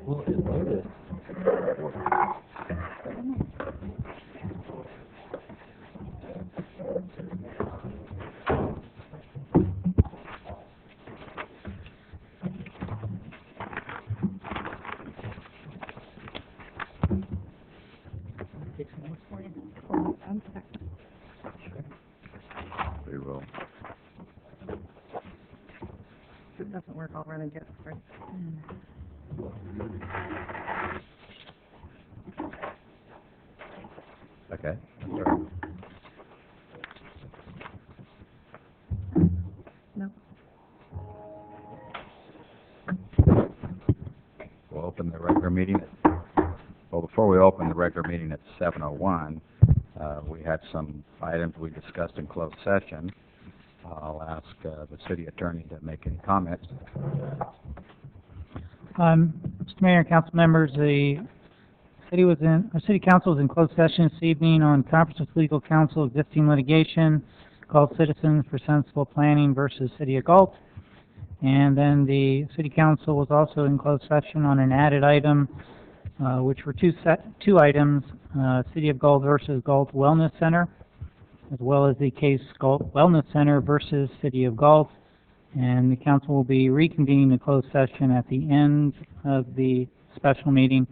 We will. If it doesn't work, I'll run and get it for you. Okay. Sure. No. We'll open the regular meeting. Well, before we open the regular meeting at 7:01, we had some items we discussed in closed session. I'll ask the city attorney to make any comments. Mr. Mayor and council members, our city council was in closed session this evening on conference with legal counsel, existing litigation called Citizens for Sensible Planning versus City of Galt. And then the city council was also in closed session on an added item, which were two items, City of Galt versus Galt Wellness Center, as well as the case Galt Wellness Center versus City of Galt. And the council will be reconvening the closed session at the end of the special meeting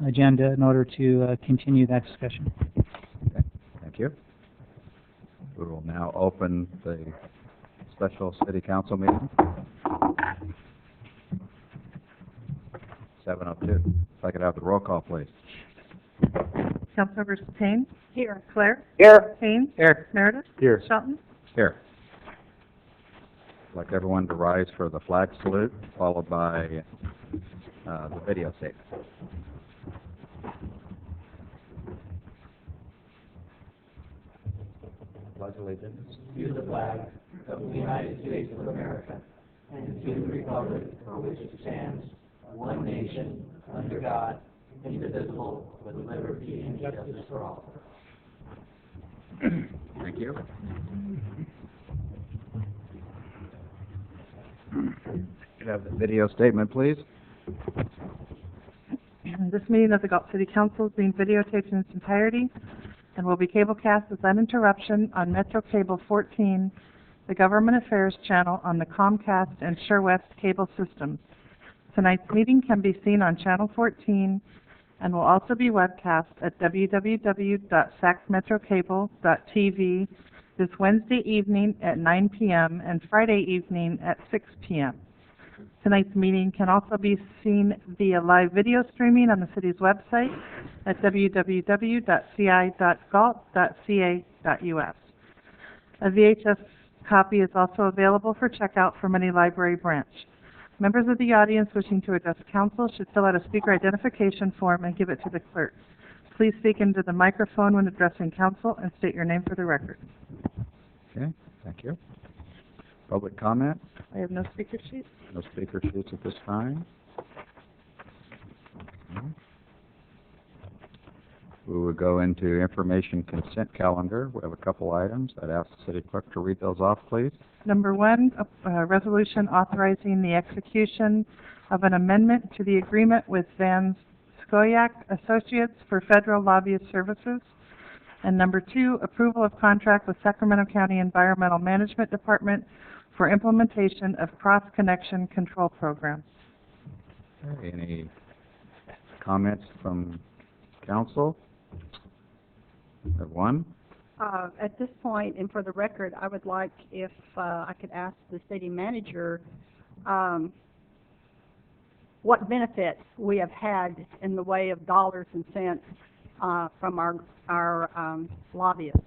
agenda in order to continue that discussion. Okay. Thank you. We will now open the special city council meeting. 7:02. If I could have the roll call, please. Councilmembers Payne? Here. Claire? Here. Haynes? Here. Meredith? Here. Shelton? Here. I'd like everyone to rise for the flag salute, followed by the video statement. Pledge allegiance. To the flag of the United States of America and to the republic for which it stands, one nation, under God, indivisible, with liberty and justice for all. Thank you. Could I have the video statement, please? This meeting of the Galt City Council is being videotaped in its entirety and will be cablecast without interruption on Metro Cable 14, the Government Affairs channel on the Comcast and SureWest cable systems. Tonight's meeting can be seen on Channel 14 and will also be webcast at www.saxmetrocable.tv this Wednesday evening at 9 p.m. and Friday evening at 6 p.m. Tonight's meeting can also be seen via live video streaming on the city's website at www.ci.galt.ca.us. A VHS copy is also available for checkout from any library branch. Members of the audience wishing to address council should fill out a speaker identification form and give it to the clerk. Please speak into the microphone when addressing council and state your name for the record. Okay, thank you. Public comment? I have no speaker sheets. No speaker sheets at this time. We will go into information consent calendar. We have a couple items. I'd ask the city clerk to read those off, please. Number one, a resolution authorizing the execution of an amendment to the agreement with Van Scoyac Associates for federal lobbyist services. And number two, approval of contract with Sacramento County Environmental Management Department for implementation of cross-connection control program. Okay, any comments from council? We have one. At this point, and for the record, I would like if I could ask the city manager what benefits we have had in the way of dollars and cents from our lobbyists.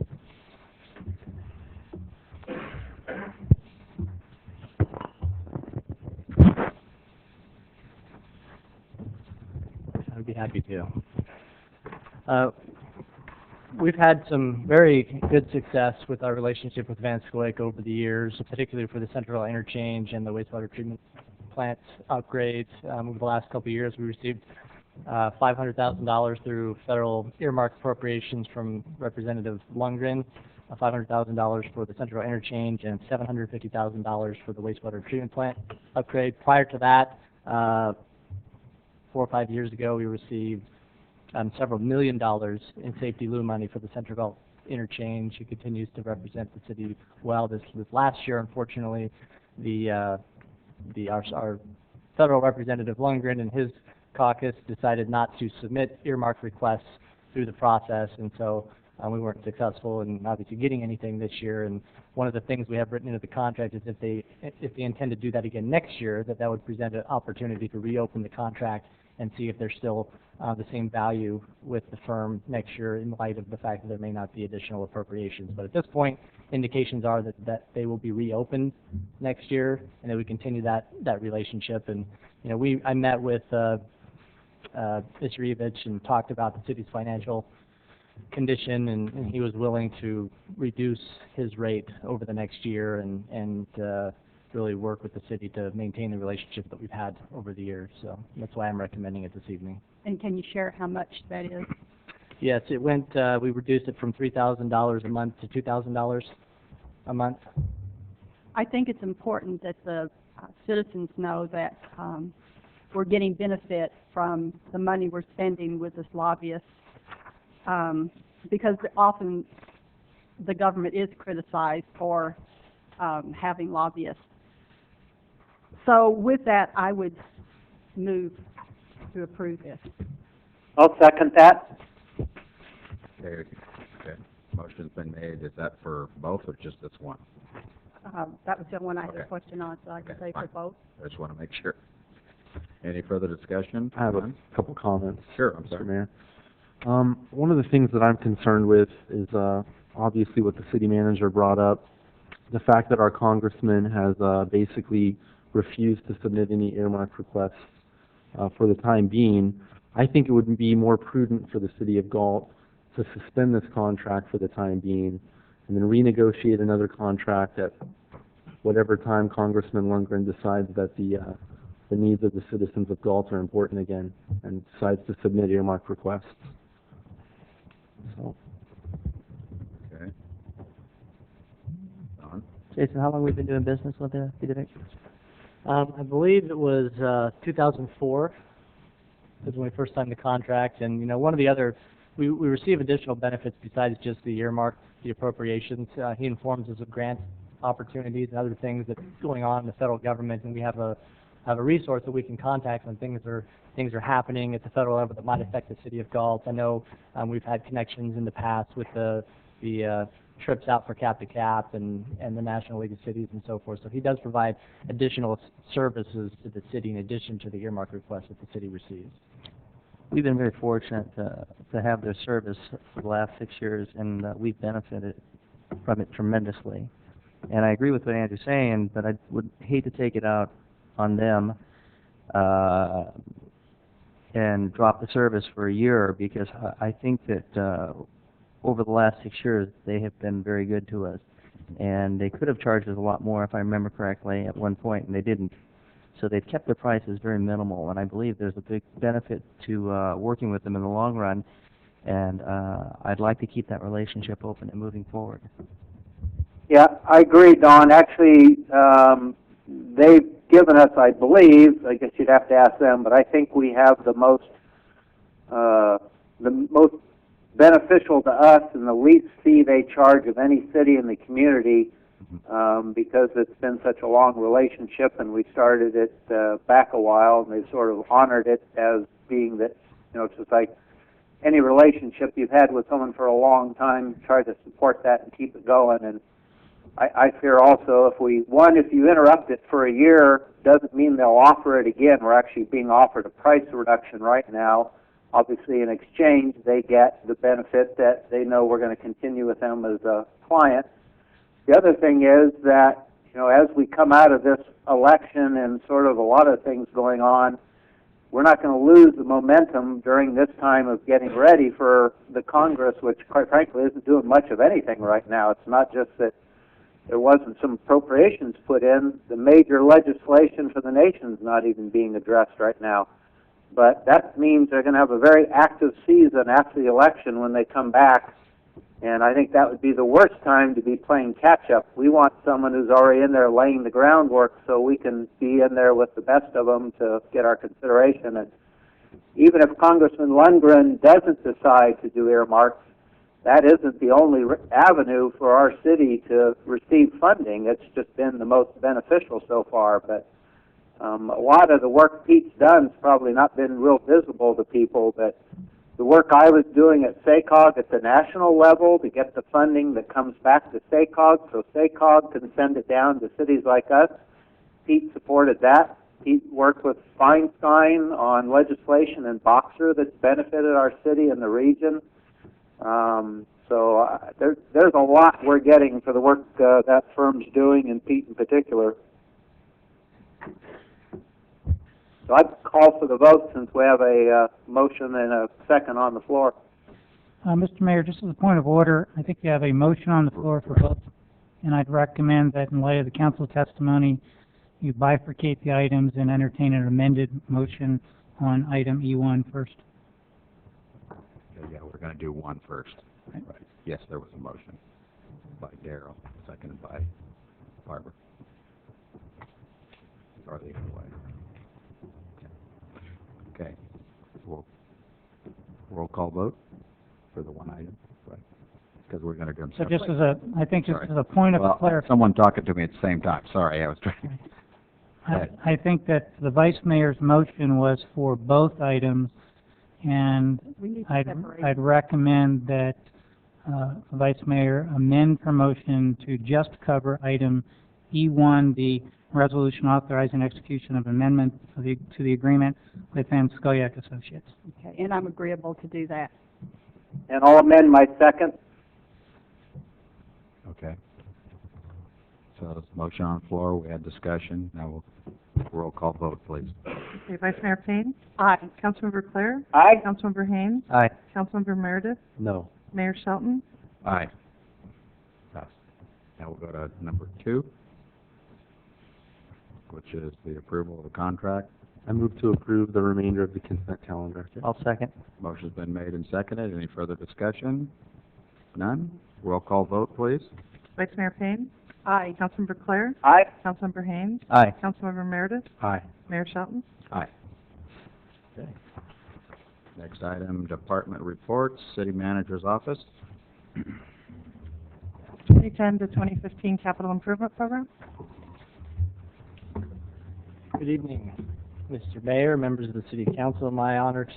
I'd be happy to. We've had some very good success with our relationship with Van Scoyac over the years, particularly for the Central Interchange and the wastewater treatment plant upgrades. Over the last couple of years, we received $500,000 through federal earmark appropriations from Representative Lundgren, $500,000 for the Central Interchange, and $750,000 for the wastewater treatment plant upgrade. Prior to that, 4 or 5 years ago, we received several $1 million in safety lien money for the Central Galt interchange. It continues to represent the city well. This last year, unfortunately, our federal representative Lundgren and his caucus decided not to submit earmark requests through the process, and so we weren't successful in obviously getting anything this year. And one of the things we have written into the contract is if they intend to do that again next year, that would present an opportunity to reopen the contract and see if there's still the same value with the firm next year in light of the fact that there may not be additional appropriations. But at this point, indications are that they will be reopened next year and that we continue that relationship. And I met with Mr. Evich and talked about the city's financial condition, and he was willing to reduce his rate over the next year and really work with the city to maintain the relationship that we've had over the years. So that's why I'm recommending it this evening. And can you share how much that is? Yes, it went, we reduced it from $3,000 a month to $2,000 a month. I think it's important that the citizens know that we're getting benefit from the money we're spending with this lobbyist, because often the government is criticized for having lobbyists. So with that, I would move to approve this. I'll second that. Okay, motion's been made. Is that for both or just this one? That was the one I had Okay. a question on, so I can Okay, say for fine. both. I just want to make sure. Any further discussion? I have a couple comments, Sure, I'm Mr. sorry. Mayor. One of the things that I'm concerned with is obviously what the city manager brought up, the fact that our congressman has basically refused to submit any earmark requests for the time being. I think it would be more prudent for the city of Galt to suspend this contract for the time being and then renegotiate another contract at whatever time Congressman Lundgren decides that the needs of the citizens of Galt are important again and decides to submit earmark requests. So, Okay. Don? Jason, how long have we been doing business with the Civic? I believe it was 2004 is when we first signed the contract, and one of the other, we receive additional benefits besides just the earmark, the appropriations. He informs us of grant opportunities and other things that's going on in the federal government, and we have a resource that we can contact when things are happening at the federal level that might affect the city of Galt. I know we've had connections in the past with the trips out for cap to cap and the National League of Cities and so forth. So he does provide additional services to the city in addition to the earmark requests that the city receives. We've been very fortunate to have their service for the last 6 years, and we've benefited from it tremendously. And I agree with what Andrew's saying, but I would hate to take it out on them and drop the service for a year, because I think that over the last 6 years they have been very good to us, and they could have charged us a lot more if I remember correctly at one point, and they didn't. So they've kept their prices very minimal, and I believe there's a big benefit to working with them in the long run, and I'd like to keep that relationship open and moving forward. Yeah, I agree, Don. Actually, they've given us, I believe, I guess you'd have to ask them, but I think we have the most beneficial to us and the least fee they charge of any city in the community, because it's been such a long relationship, and we started it back a while, and they sort of honored it as being that, it's just like any relationship you've had with someone for a long time, try to support that and keep it going. And I fear also if you interrupt it for a year, doesn't mean they'll offer it again. We're actually being offered a price reduction right now. Obviously, in exchange, they get the benefit that they know we're going to continue with them as a client. The other thing is that, as we come out of this election and sort of a lot of things going on, we're not going to lose the momentum during this time of getting ready for the Congress, which, quite frankly, isn't doing much of anything right now. It's not just that there wasn't some appropriations put in. The major legislation for the nation's not even being addressed right now. But that means they're going to have a very active season after the election when they come back. And I think that would be the worst time to be playing catch-up. We want someone who's already in there laying the groundwork so we can be in there with the best of them to get our consideration. And even if Congressman Lundgren doesn't decide to do earmarks, that isn't the only avenue for our city to receive funding. It's just been the most beneficial so far, but a lot of the work Pete's done has probably not been real visible to people, but the work I was doing at SACOG at the national level to get the funding that comes back to SACOG so SACOG can send it down to cities like us, Pete supported that. Pete worked with Feinstein on legislation in Boxer that's benefited our city and the region. There's a lot we're getting for the work that firm's doing, and Pete in particular. So I'd call for the vote since we have a motion and a second on the floor. Mr. Mayor, just as a point of order, I think you have a motion on the floor for both, and I'd recommend that in light of the council testimony, you bifurcate the items and entertain an amended motion on item E1 first. Yeah, we're going to do one first. Right. Yes, there was a motion by Darrell, seconded by Barbara. Or the other way. Okay. We'll roll call vote for the one item, right? Because we're going to do them So separately. just as a, I think just Sorry. as a point of clarification, Someone talking to me at the same time. Sorry, I was trying. I think that the Vice Mayor's motion was for both items, and We need to I'd separate. recommend that the Vice Mayor amend her motion to just cover item E1, the resolution authorizing execution of amendment to the agreement with Van Scoyoc Associates. Okay, and I'm agreeable to do that. And I'll amend my second. Okay. So there's a motion on the floor. We had discussion. Now we'll roll call vote, please. Okay, Vice Mayor Payne? Aye. Councilmember Clare? Aye. Councilmember Haynes? Aye. Councilmember Meredith? No. Mayor Shelton? Aye. Pass. Now we'll go to number 2, which is the approval of the contract. I move to approve the remainder of the consent calendar. I'll second. Motion's been made and seconded. Any further discussion? None? Roll call vote, please. Vice Mayor Payne? Aye. Councilmember Clare? Aye. Councilmember Haynes? Aye. Councilmember Meredith? Aye. Mayor Shelton? Aye. Okay. Next item, department reports, city manager's office. 2010 to 2015 Capital Improvement Program? Good evening, Mr. Mayor, members of the City Council. My honor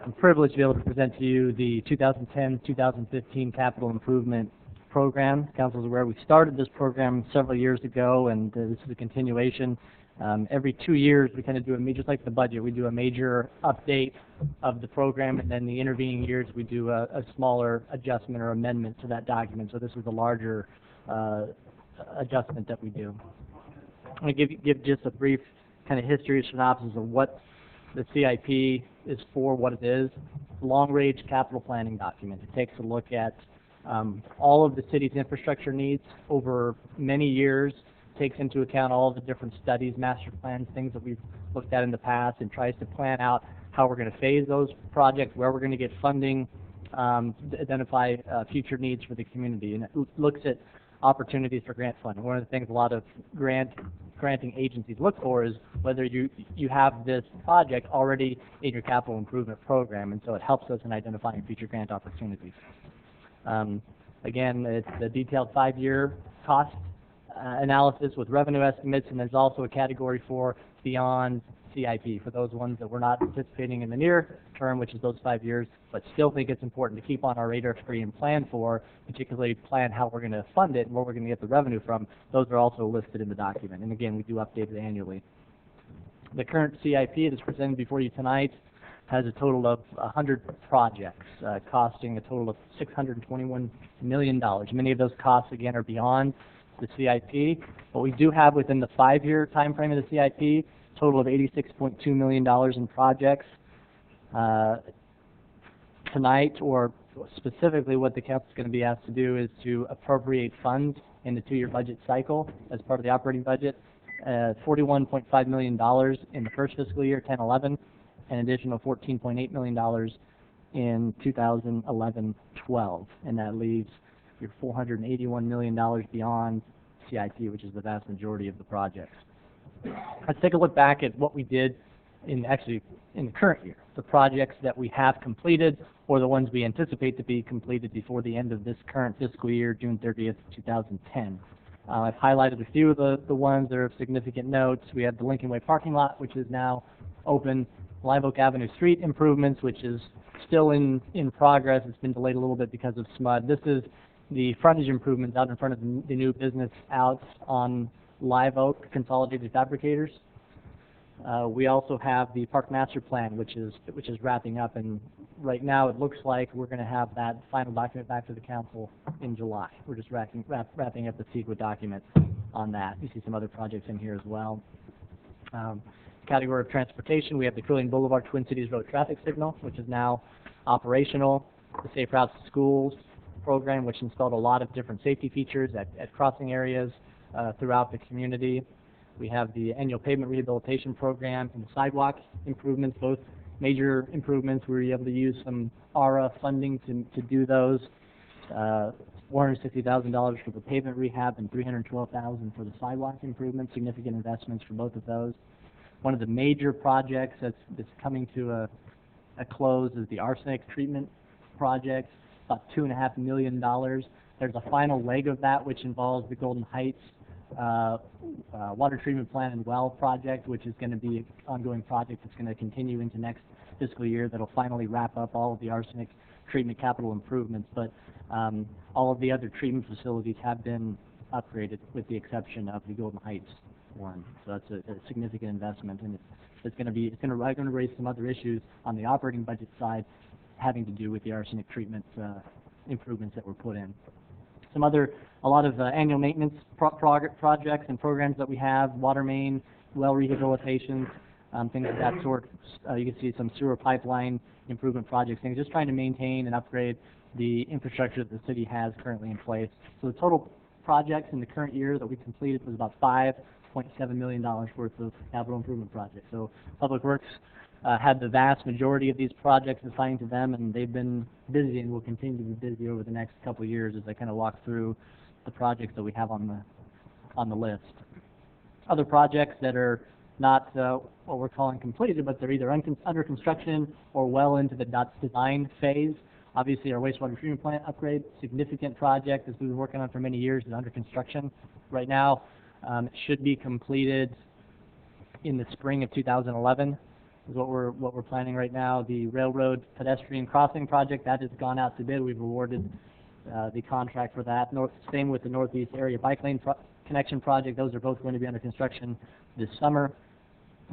I'm privileged to be able to present to you the 2010-2015 Capital Improvement Program. Council is aware we started this program several years ago, and this is a continuation. Every 2 years, we kind of do just like the budget, we do a major update of the program, and then the intervening years, we do a smaller adjustment or amendment to that document. So this is a larger adjustment that we do. I'm going to give just a brief kind of history synopsis of what the CIP is for, what it is. Long-range capital planning document. It takes a look at all of the city's infrastructure needs over many years, takes into account all of the different studies, master plans, things that we've looked at in the past, and tries to plan out how we're going to phase those projects, where we're going to get funding, to identify future needs for the community. And it looks at opportunities for grant funding. One of the things a lot of granting agencies look for is whether you have this project already in your capital improvement program, and so it helps us in identifying future grant opportunities. Again, it's a detailed 5-year cost analysis with revenue estimates, and there's also a category for beyond CIP, for those ones that we're not anticipating in the near term, which is those 5 years, but still think it's important to keep on our radar screen and plan for, particularly plan how we're going to fund it and where we're going to get the revenue from. Those are also listed in the document, and again, we do update it annually. The current CIP that's presented before you tonight has a total of 100 projects, costing a total of $621 million. Many of those costs, again, are beyond the CIP, but we do have within the 5-year time frame of the CIP a total of $86.2 million in projects. Tonight, or specifically what the council is going to be asked to do, is to appropriate funds in the 2-year budget cycle as part of the operating budget, $41.5 million in the first fiscal year, 10-11, an additional $14.8 million in 2011-12, and that leaves your $481 million beyond CIP, which is the vast majority of the projects. Let's take a look back at what we did in the current year, the projects that we have completed or the ones we anticipate to be completed before the end of this current fiscal year, June 30th, 2010. I've highlighted a few of the ones that are of significant notes. We have the Lincoln Way parking lot, which is now open, Live Oak Avenue street improvements, which is still in progress. It's been delayed a little bit because of SMUD. This is the frontage improvements out in front of the new business out on Live Oak Consolidated Fabricators. We also have the Park Master Plan, which is wrapping up, and right now it looks like we're going to have that final document back to the council in July. We're just wrapping up the CEQA document on that. You see some other projects in here as well. Category of transportation, we have the Curling Boulevard Twin Cities Road traffic signal, which is now operational. The Safe Routes to Schools program, which installed a lot of different safety features at crossing areas throughout the community. We have the annual pavement rehabilitation program and the sidewalk improvements, both major improvements. We were able to use some ARA funding to do those. $460,000 for the pavement rehab and $312,000 for the sidewalk improvements, significant investments for both of those. One of the major projects that's coming to a close is the arsenic treatment project, about $2.5 million. There's a final leg of that which involves the Golden Heights water treatment plant and well project, which is going to be an ongoing project that's going to continue into next fiscal year that'll finally wrap up all of the arsenic treatment capital improvements. But all of the other treatment facilities have been upgraded with the exception of the Golden Heights one. So that's a significant investment, and it's going to raise some other issues on the operating budget side having to do with the arsenic treatment improvements that were put in. A lot of annual maintenance projects and programs that we have, water main, well rehabilitations, things of that sort. You can see some sewer pipeline improvement projects, things just trying to maintain and upgrade the infrastructure that the city has currently in place. So the total projects in the current year that we completed was about $5.7 million worth of capital improvement projects. So Public Works had the vast majority of these projects assigned to them, and they've been busy and will continue to be busy over the next couple of years as I kind of walk through the projects that we have on the list. Other projects that are not what we're calling completed, but they're either under construction or well into the design phase. Obviously, our wastewater treatment plant upgrade, significant project that we've been working on for many years, is under construction right now. It should be completed in the spring of 2011. Is what we're planning right now. The railroad pedestrian crossing project, that has gone out to bid. We've awarded the contract for that. Same with the Northeast Area Bike Lane Connection project. Those are both going to be under construction this summer.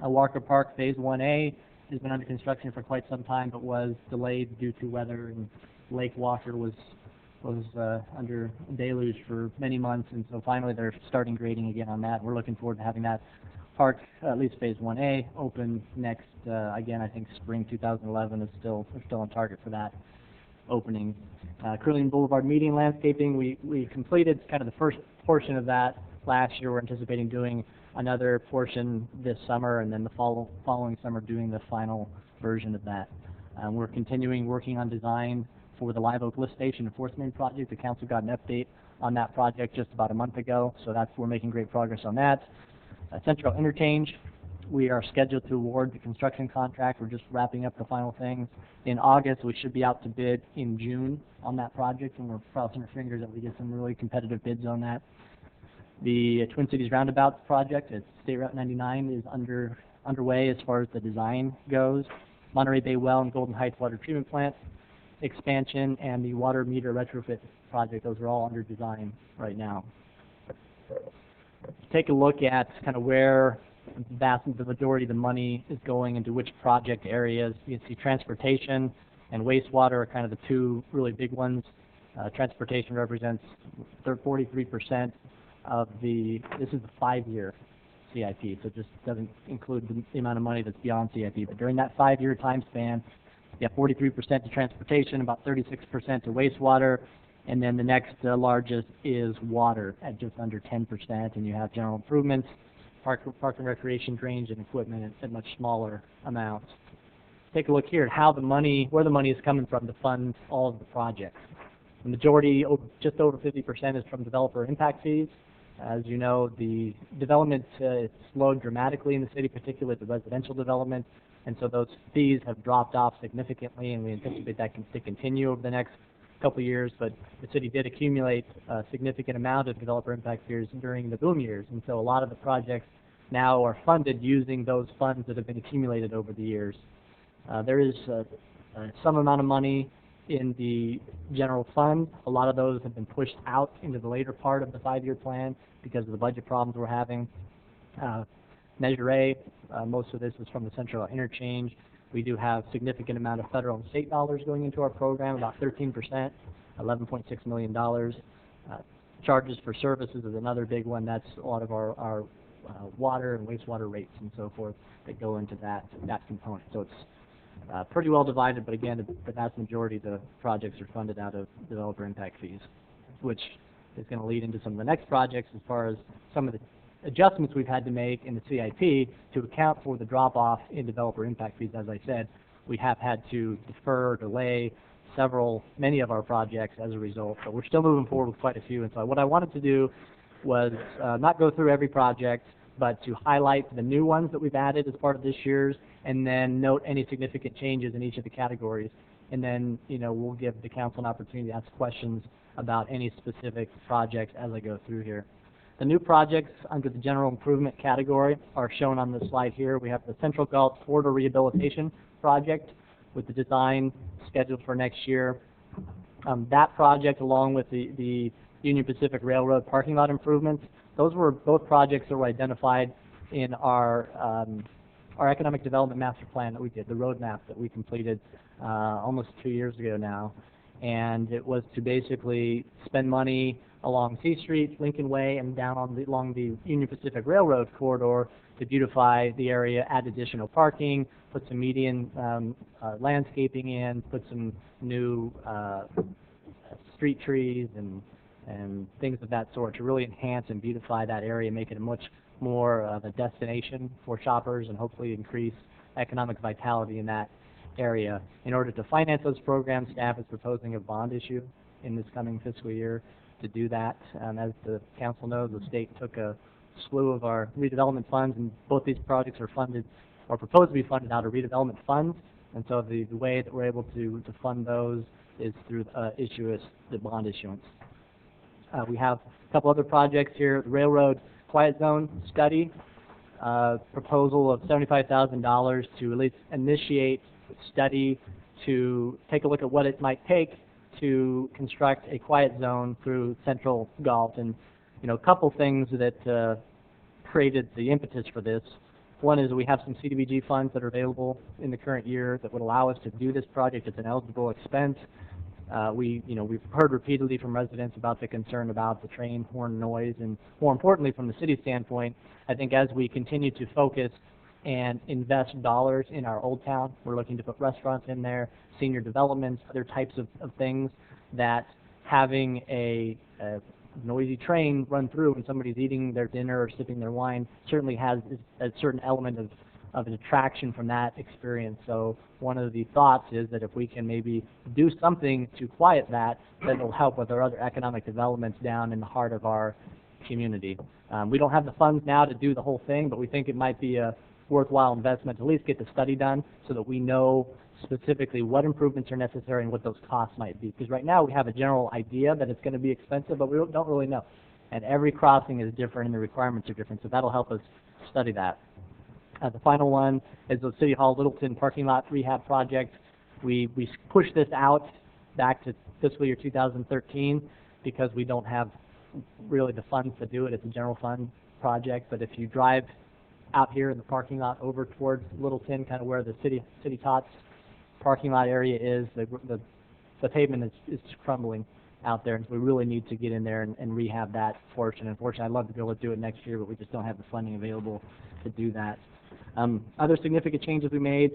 Walker Park Phase 1A has been under construction for quite some time, but was delayed due to weather, and Lake Walker was under deluge for many months, and so finally they're starting grading again on that. We're looking forward to having that park, at least Phase 1A, open next, again, I think spring 2011 is we're still on target for that opening. Curling Boulevard median landscaping, we completed kind of the first portion of that last year. We're anticipating doing another portion this summer, and then the following summer doing the final version of that. We're continuing working on design for the Live Oak Lift Station Enforcement Project. The council got an update on that project just about a month ago, so we're making great progress on that. Central Interchange, we are scheduled to award the construction contract. We're just wrapping up the final things. In August, we should be out to bid in June on that project, and we're crossing our fingers that we get some really competitive bids on that. The Twin Cities Roundabout project at State Route 99 is underway as far as the design goes. Monterey Bay Well and Golden Heights Water Treatment Plant expansion and the water meter retrofit project, those are all under design right now. Take a look at kind of where the majority of the money is going into which project areas. You can see transportation and wastewater are kind of the two really big ones. Transportation represents 43% of this is the 5-year CIP, so it just doesn't include the amount of money that's beyond CIP. But during that 5-year time span, you have 43% to transportation, about 36% to wastewater, and then the next largest is water at just under 10%, and you have general improvements, park and recreation, drainage, and equipment at much smaller amounts. Take a look here at where the money is coming from to fund all of the projects. The majority, just over 50%, is from developer impact fees. As you know, the development slowed dramatically in the city, particularly the residential development, and so those fees have dropped off significantly, and we anticipate that to continue over the next couple of years. But the city did accumulate a significant amount of developer impact fees during the boom years, and so a lot of the projects now are funded using those funds that have been accumulated over the years. There is some amount of money in the general fund. A lot of those have been pushed out into the later part of the 5-year plan because of the budget problems we're having. Measure A, most of this is from the Central Interchange. We do have significant amount of federal and state dollars going into our program, about 13%, $11.6 million. Charges for services is another big one. That's a lot of our water and wastewater rates and so forth that go into that component. So it's pretty well divided, but again, the vast majority of the projects are funded out of developer impact fees, which is going to lead into some of the next projects as far as some of the adjustments we've had to make in the CIP to account for the drop-off in developer impact fees. As I said, we have had to defer or delay many of our projects as a result, but we're still moving forward with quite a few. And so what I wanted to do was not go through every project, but to highlight the new ones that we've added as part of this year's, and then note any significant changes in each of the categories. And then, we'll give the council an opportunity to ask questions about any specific projects as I go through here. The new projects under the general improvement category are shown on the slide here. We have the Central Galt Corridor Rehabilitation Project with the design scheduled for next year. That project, along with the Union Pacific Railroad parking lot improvements, those were both projects that were identified in our economic development master plan that we did, the roadmap that we completed almost 2 years ago now. And it was to basically spend money along C Street, Lincoln Way, and down along the Union Pacific Railroad corridor to beautify the area, add additional parking, put some median landscaping in, put some new street trees and things of that sort to really enhance and beautify that area, make it a much more of a destination for shoppers and hopefully increase economic vitality in that area. In order to finance those programs, staff is proposing a bond issue in this coming fiscal year to do that. As the council knows, the state took a slew of our redevelopment funds, and both these projects are funded or proposed to be funded out of redevelopment funds. And so the way that we're able to fund those is through the bond issuance. We have a couple other projects here. The Railroad Quiet Zone Study, proposal of $75,000 to at least initiate study to take a look at what it might take to construct a quiet zone through Central Galt. And a couple things that created the impetus for this. One is we have some CDBG funds that are available in the current year that would allow us to do this project. It's an eligible expense. We've heard repeatedly from residents about the concern about the train horn noise, and more importantly, from the city standpoint, I think as we continue to focus and invest dollars in our old town, we're looking to put restaurants in there, senior developments, other types of things, that having a noisy train run through when somebody's eating their dinner or sipping their wine certainly has a certain element of an attraction from that experience. So one of the thoughts is that if we can maybe do something to quiet that, then it'll help with our other economic developments down in the heart of our community. We don't have the funds now to do the whole thing, but we think it might be a worthwhile investment to at least get the study done so that we know specifically what improvements are necessary and what those costs might be. Because right now we have a general idea that it's going to be expensive, but we don't really know. And every crossing is different and the requirements are different, so that'll help us study that. The final one is the City Hall Littleton parking lot rehab project. We pushed this out back to fiscal year 2013 because we don't have really the funds to do it. It's a general fund project, but if you drive out here in the parking lot over towards Littleton, kind of where the City Tots parking lot area is, the pavement is crumbling out there, and so we really need to get in there and rehab that portion. Unfortunately, I'd love to be able to do it next year, but we just don't have the funding available to do that. Other significant changes we made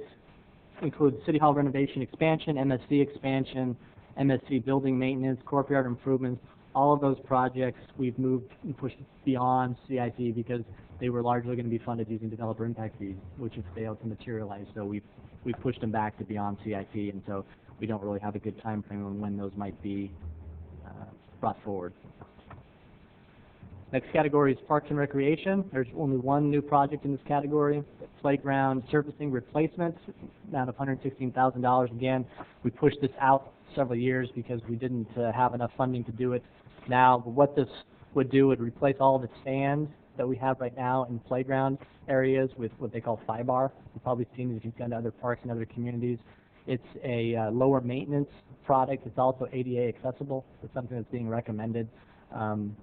include City Hall renovation expansion, MSC expansion, MSC building maintenance, courtyard improvements. All of those projects we've moved and pushed beyond CIP because they were largely going to be funded using developer impact fees, which have failed to materialize. So we've pushed them back to beyond CIP, and so we don't really have a good time frame on when those might be brought forward. Next category is Parks and Recreation. There's only one new project in this category, playground surfacing replacements, amount of $116,000. Again, we pushed this out several years because we didn't have enough funding to do it now. But what this would do would replace all the sand that we have right now in playground areas with what they call FIBAR. You've probably seen it if you've gone to other parks and other communities. It's a lower maintenance product. It's also ADA accessible. It's something that's being recommended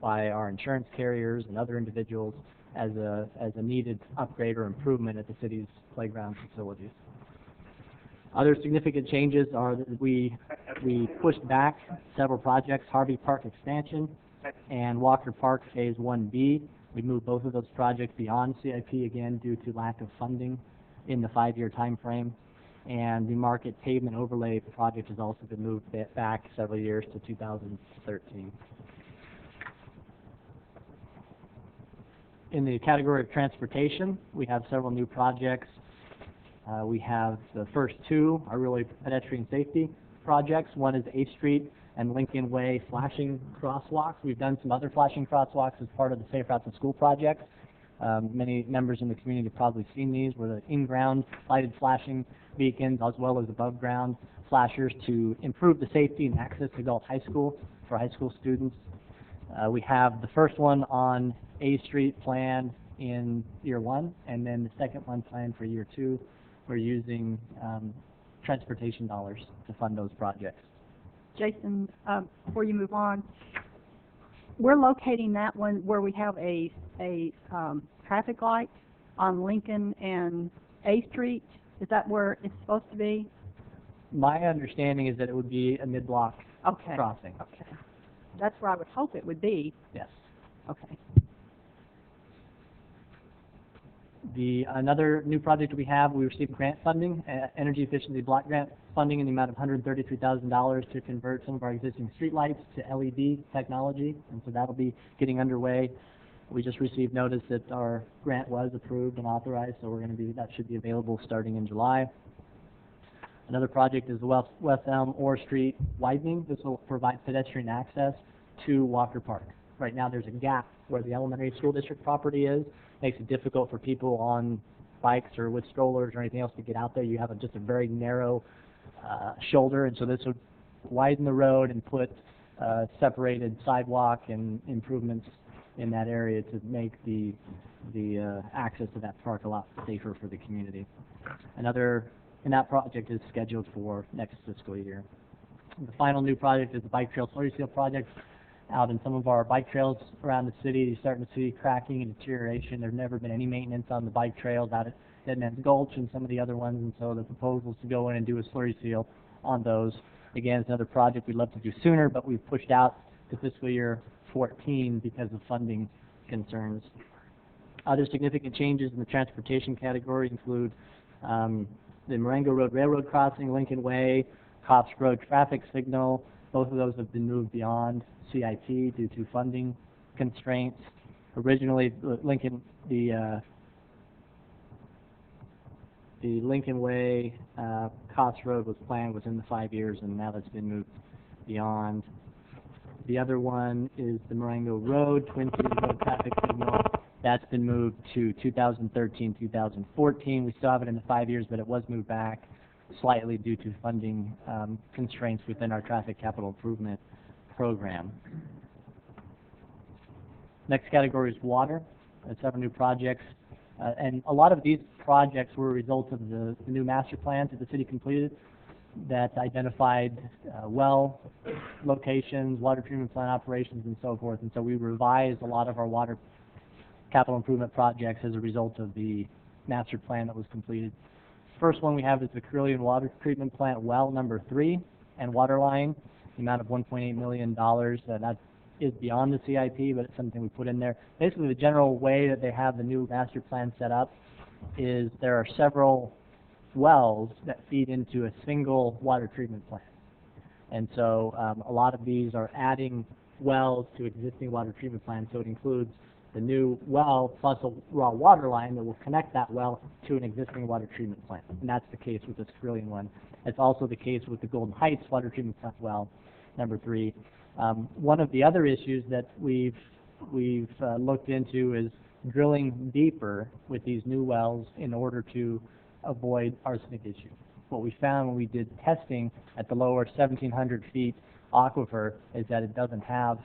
by our insurance carriers and other individuals as a needed upgrade or improvement at the city's playground facilities. Other significant changes are that we pushed back several projects, Harvey Park expansion and Walker Park Phase 1B. We moved both of those projects beyond CIP again due to lack of funding in the 5-year time frame. And the Market Pavement Overlay project has also been moved back several years to 2013. In the category of transportation, we have several new projects. We have the first two are really pedestrian safety projects. One is 8th Street and Lincoln Way flashing crosswalks. We've done some other flashing crosswalks as part of the Safe Routes to School projects. Many members in the community have probably seen these, where the in-ground lighted flashing beacons as well as above-ground flashers to improve the safety and access to Galt High School for high school students. We have the first one on A Street planned in year 1, and then the second one planned for year 2. We're using transportation dollars to fund those projects. Jason, before you move on, we're locating that one where we have a traffic light on Lincoln and A Street. Is that where it's supposed to be? My understanding is that it would be a mid-block crossing. Okay. That's where I would hope it would be. Yes. Okay. Another new project we have, we received grant funding, energy efficiency block grant funding in the amount of $133,000 to convert some of our existing streetlights to LED technology, and so that'll be getting underway. We just received notice that our grant was approved and authorized, so that should be available starting in July. Another project is the West Elm Orr Street widening. This will provide pedestrian access to Walker Park. Right now there's a gap where the elementary school district property is. Makes it difficult for people on bikes or with strollers or anything else to get out there. You have just a very narrow shoulder, and so this would widen the road and put separated sidewalk and improvements in that area to make the access to that park a lot safer for the community. And that project is scheduled for next fiscal year. The final new project is the Bike Trail Slurry Seal project. Out in some of our bike trails around the city, you're starting to see cracking and deterioration. There's never been any maintenance on the bike trails out at Dead Man's Gulch and some of the other ones, and so the proposal is to go in and do a slurry seal on those. Again, it's another project we'd love to do sooner, but we've pushed out to fiscal year 14 because of funding concerns. Other significant changes in the transportation category include the Marengo Road Railroad crossing, Lincoln Way, Cops Road traffic signal. Both of those have been moved beyond CIP due to funding constraints. Originally, the Lincoln Way Cops Road was planned within the 5 years, and now that's been moved beyond. The other one is the Marengo Road, Twin Cities Road traffic signal. That's been moved to 2013, 2014. We still have it in the 5 years, but it was moved back slightly due to funding constraints within our traffic capital improvement program. Next category is water. That's 7 new projects. And a lot of these projects were a result of the new master plans that the city completed that identified well locations, water treatment plant operations, and so forth. And so we revised a lot of our water capital improvement projects as a result of the master plan that was completed. First one we have is the Carillion Water Treatment Plant well number 3 and water line, the amount of $1.8 million. That is beyond the CIP, but it's something we put in there. Basically, the general way that they have the new master plan set up is there are several wells that feed into a single water treatment plant. And so a lot of these are adding wells to existing water treatment plants, so it includes the new well plus a raw water line that will connect that well to an existing water treatment plant. And that's the case with this Carillion one. It's also the case with the Golden Heights water treatment plant well, number 3. One of the other issues that we've we've looked into is drilling deeper with these new wells in order to avoid arsenic issues. What we found when we did testing at the lower 1,700 feet aquifer is that it doesn't have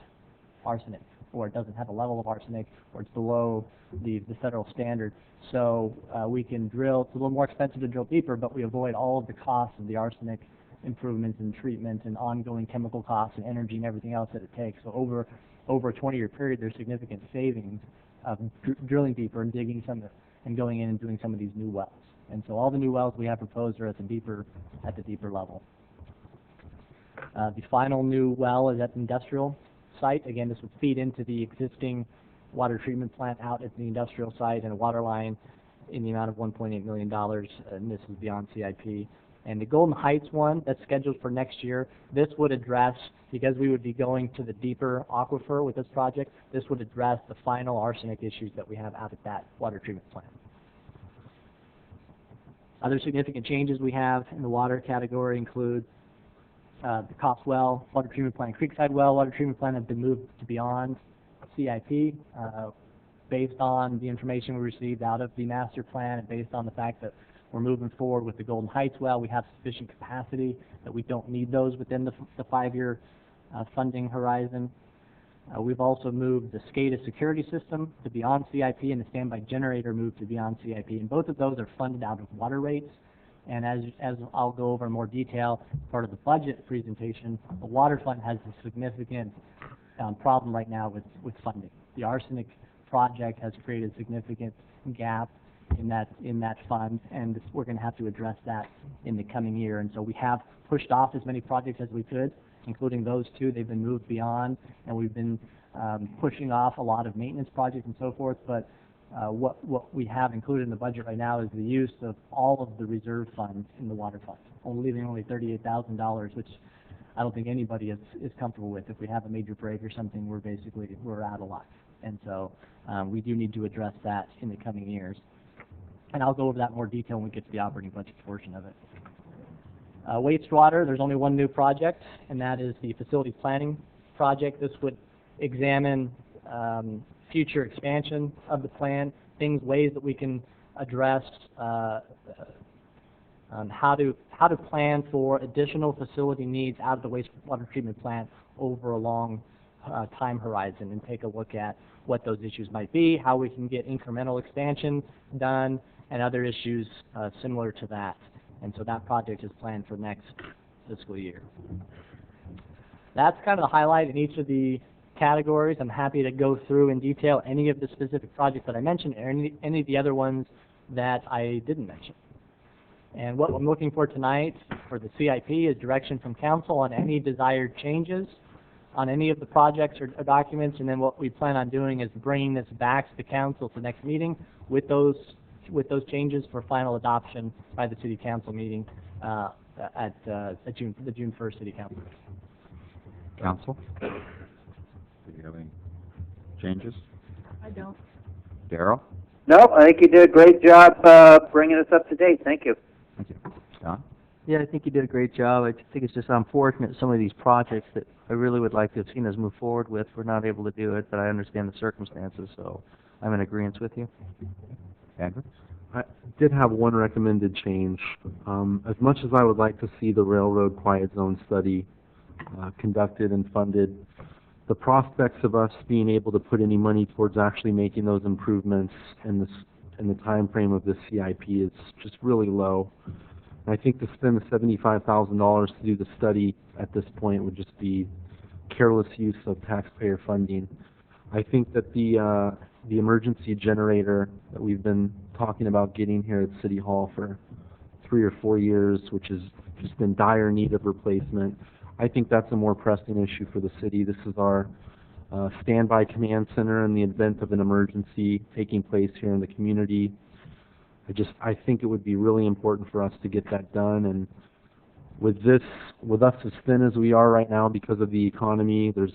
arsenic, or it doesn't have a level of arsenic, or it's below the federal standard. So we can drill. It's a little more expensive to drill deeper, but we avoid all of the costs of the arsenic improvements and treatment and ongoing chemical costs and energy and everything else that it takes. So over a 20-year period, there's significant savings of drilling deeper and digging some and going in and doing some of these new wells. And so all the new wells we have proposed are at the deeper level. The final new well is at the industrial site. Again, this would feed into the existing water treatment plant out at the industrial site and a water line in the amount of $1.8 million, and this is beyond CIP. And the Golden Heights one, that's scheduled for next year, this would address, because we would be going to the deeper aquifer with this project, this would address the final arsenic issues that we have out at that water treatment plant. Other significant changes we have in the water category include the Cost well, water treatment plant, Creekside well, water treatment plant have been moved to beyond CIP based on the information we received out of the master plan and based on the fact that we're moving forward with the Golden Heights well. We have sufficient capacity that we don't need those within the 5-year funding horizon. We've also moved the SCADA security system to beyond CIP and the standby generator moved to beyond CIP. And both of those are funded out of water rates. And as I'll go over in more detail, part of the budget presentation, the water fund has a significant problem right now with funding. The arsenic project has created a significant gap in that fund, and we're going to have to address that in the coming year. And so we have pushed off as many projects as we could, including those two. They've been moved beyond, and we've been pushing off a lot of maintenance projects and so forth. But what we have included in the budget right now is the use of all of the reserve funds in the water fund, leaving only $38,000, which I don't think anybody is comfortable with. If we have a major break or something, we're out of luck. And so we do need to address that in the coming years. And I'll go over that in more detail when we get to the operating budget portion of it. Wastewater, there's only one new project, and that is the facilities planning project. This would examine future expansion of the plant, ways that we can address how to plan for additional facility needs out of the wastewater treatment plant over a long time horizon, and take a look at what those issues might be, how we can get incremental expansion done, and other issues similar to that. And so that project is planned for next fiscal year. That's kind of the highlight in each of the categories. I'm happy to go through in detail any of the specific projects that I mentioned, or any of the other ones that I didn't mention. And what I'm looking for tonight for the CIP is direction from council on any desired changes on any of the projects or documents, and then what we plan on doing is bringing this back to the council for the next meeting with those changes for final adoption by the city council meeting at the June 1st city council. Council? Do you have any changes? I don't. Darrell? No, I think you did a great job bringing us up to date. Thank you. Thank you. Don? Yeah, I think you did a great job. I think it's just unfortunate some of these projects that I really would like to have seen us move forward with, we're not able to do it, but I understand the circumstances, so I'm in agreement with you. Andrew? I did have one recommended change. As much as I would like to see the railroad quiet zone study conducted and funded, the prospects of us being able to put any money towards actually making those improvements in the time frame of the CIP is just really low. And I think to spend the $75,000 to do the study at this point would just be careless use of taxpayer funding. I think that the emergency generator that we've been talking about getting here at City Hall for 3 or 4 years, which has just been dire need of replacement, I think that's a more pressing issue for the city. This is our standby command center in the event of an emergency taking place here in the community. I think it would be really important for us to get that done. And with us as thin as we are right now because of the economy, there's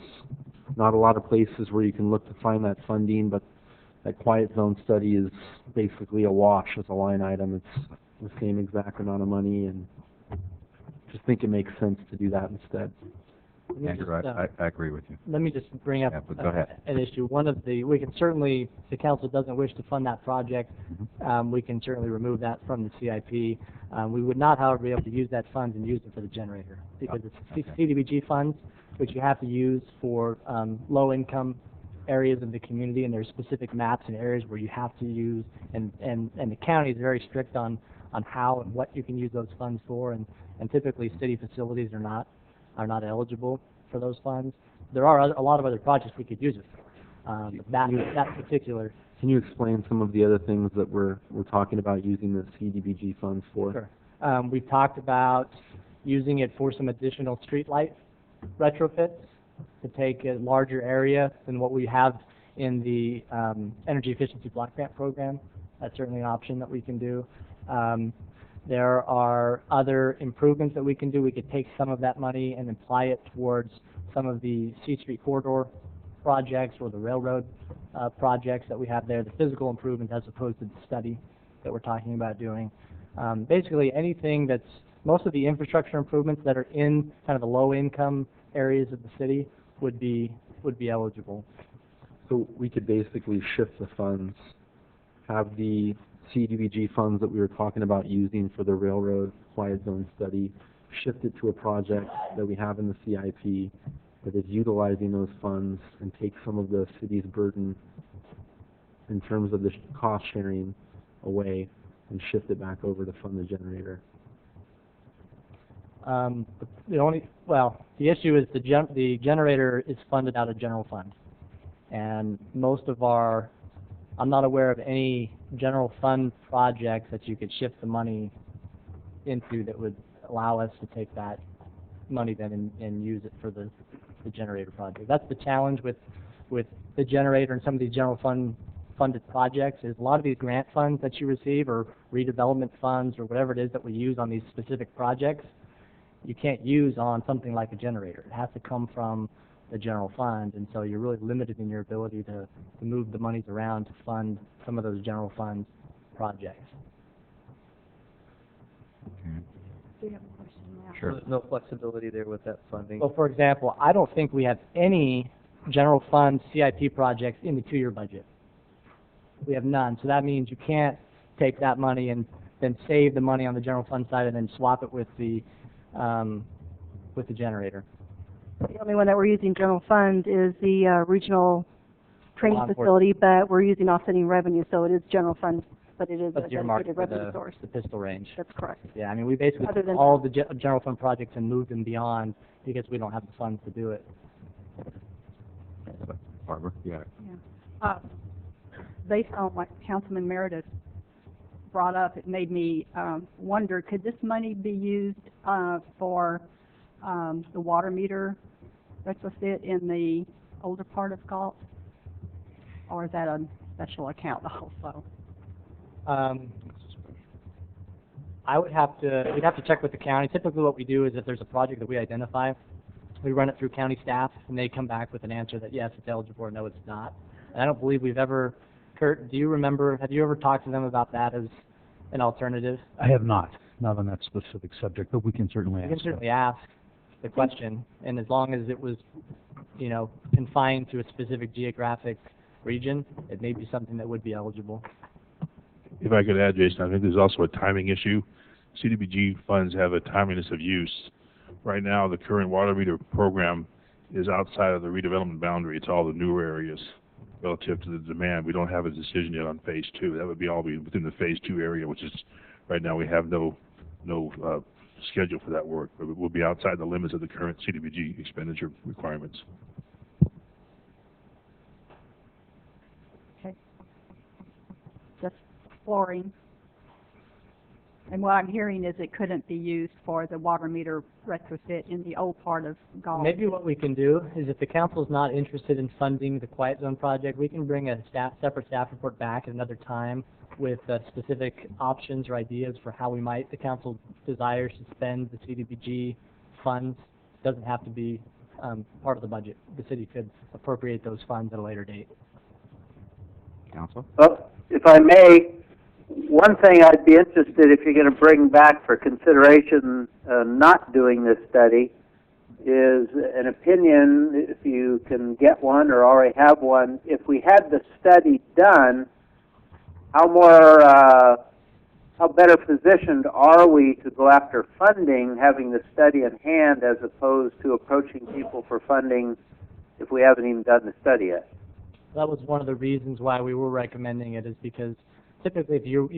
not a lot of places where you can look to find that funding, but that quiet zone study is basically a wash as a line item. It's the same exact amount of money, and just think it makes sense to do that instead. Andrew, I agree with you. Let me just bring up Yeah, but go ahead. an issue. One of the, we can certainly, if the council doesn't wish to fund that project, we can certainly remove that from the CIP. We would not, however, be able to use that fund and use it for the generator, because it's CDBG funds, which you have to use for low-income areas of the community, and there's specific maps and areas where you have to use, and the county is very strict on how and what you can use those funds for, and typically city facilities are not eligible for those funds. There are a lot of other projects we could use it for. That particular. Can you explain some of the other things that we're talking about using the CDBG funds for? Sure. We've talked about using it for some additional streetlight retrofits to take a larger area than what we have in the energy efficiency block grant program. That's certainly an option that we can do. There are other improvements that we can do. We could take some of that money and apply it towards some of the C Street corridor projects or the railroad projects that we have there, the physical improvements as opposed to the study that we're talking about doing. Basically anything that's, most of the infrastructure improvements that are in kind of the low income areas of the city would be eligible. So we could basically shift the funds, have the CDBG funds that we were talking about using for the railroad quiet zone study, shift it to a project that we have in the CIP that is utilizing those funds, and take some of the city's burden in terms of the cost sharing away and shift it back over to fund the generator. The issue is the generator is funded out of general fund, and most of our, I'm not aware of any general fund projects that you could shift the money into that would allow us to take that money then and use it for the generator project. That's the challenge with the generator and some of these general funded projects, is a lot of these grant funds that you receive, or redevelopment funds, or whatever it is that we use on these specific projects, you can't use on something like a generator. It has to come from the general fund, and so you're really limited in your ability to move the monies around to fund some of those general fund projects. Okay. Do you have a question now? Sure. There's no flexibility there with that funding. Well, for example, I don't think we have any general fund CIP projects in the 2-year budget. We have none, so that means you can't take that money and then save the money on the general fund side and then swap it with the generator. The only one that we're using general fund is the regional training Law facility, but we're using offsetting revenue, so it is general fund, but it is a But earmarked dedicated for revenue source. the pistol range. That's correct. Yeah, I mean, we basically Other took than all the general fund projects and moved them beyond because we don't have the funds to do it. Barbara, yeah. Based on what Councilman Meredith brought up, it made me wonder, could this money be used for the water meter retrofit in the older part of Galt? Or is that a special account also? We'd have to check with the county. Typically what we do is if there's a project that we identify, we run it through county staff, and they come back with an answer that yes, it's eligible, or no, it's not. And I don't believe we've ever, Kurt, do you remember, have you ever talked to them about that as an alternative? I have not on that specific subject, but we can certainly We ask. can certainly ask the question, and as long as it was, confined to a specific geographic region, it may be something that would be eligible. If I could add, Jason, I think there's also a timing issue. CDBG funds have a timeliness of use. Right now, the current water meter program is outside of the redevelopment boundary. It's all the newer areas relative to the demand. We don't have a decision yet on phase 2. That would be all be within the phase 2 area, which is, right now we have no schedule for that work. But it will be outside the limits of the current CDBG expenditure requirements. Okay. Just exploring. And what I'm hearing is it couldn't be used for the water meter retrofit in the old part of Galt. Maybe what we can do is if the council's not interested in funding the Quiet Zone project, we can bring a separate staff report back at another time with specific options or ideas for how the council desires to spend the CDBG funds. It doesn't have to be part of the budget. The city could appropriate those funds at a later date. Council? Well, if I may, one thing I'd be interested if you're going to bring back for consideration not doing this study is an opinion, if you can get one or already have one. If we had the study done, how better positioned are we to go after funding, having the study in hand, as opposed to approaching people for funding if we haven't even done the study yet? That was one of the reasons why we were recommending it, is because typically if you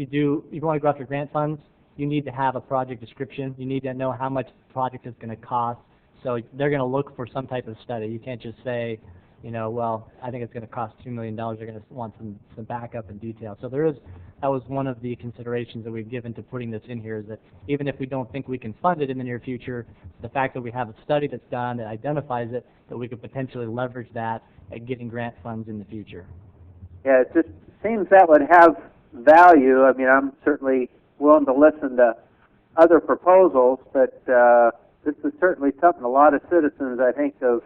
want to go after grant funds, you need to have a project description. You need to know how much the project is going to cost. So they're going to look for some type of study. You can't just say, you know, well, I think it's going to cost $2 million. They're going to want some backup and detail. So that was one of the considerations that we've given to putting this in here, is that even if we don't think we can fund it in the near future, the fact that we have a study that's done that identifies it, that we could potentially leverage that at getting grant funds in the future. Yeah, it just seems that would have value. I mean, I'm certainly willing to listen to other proposals, but this is certainly something a lot of citizens, I think, have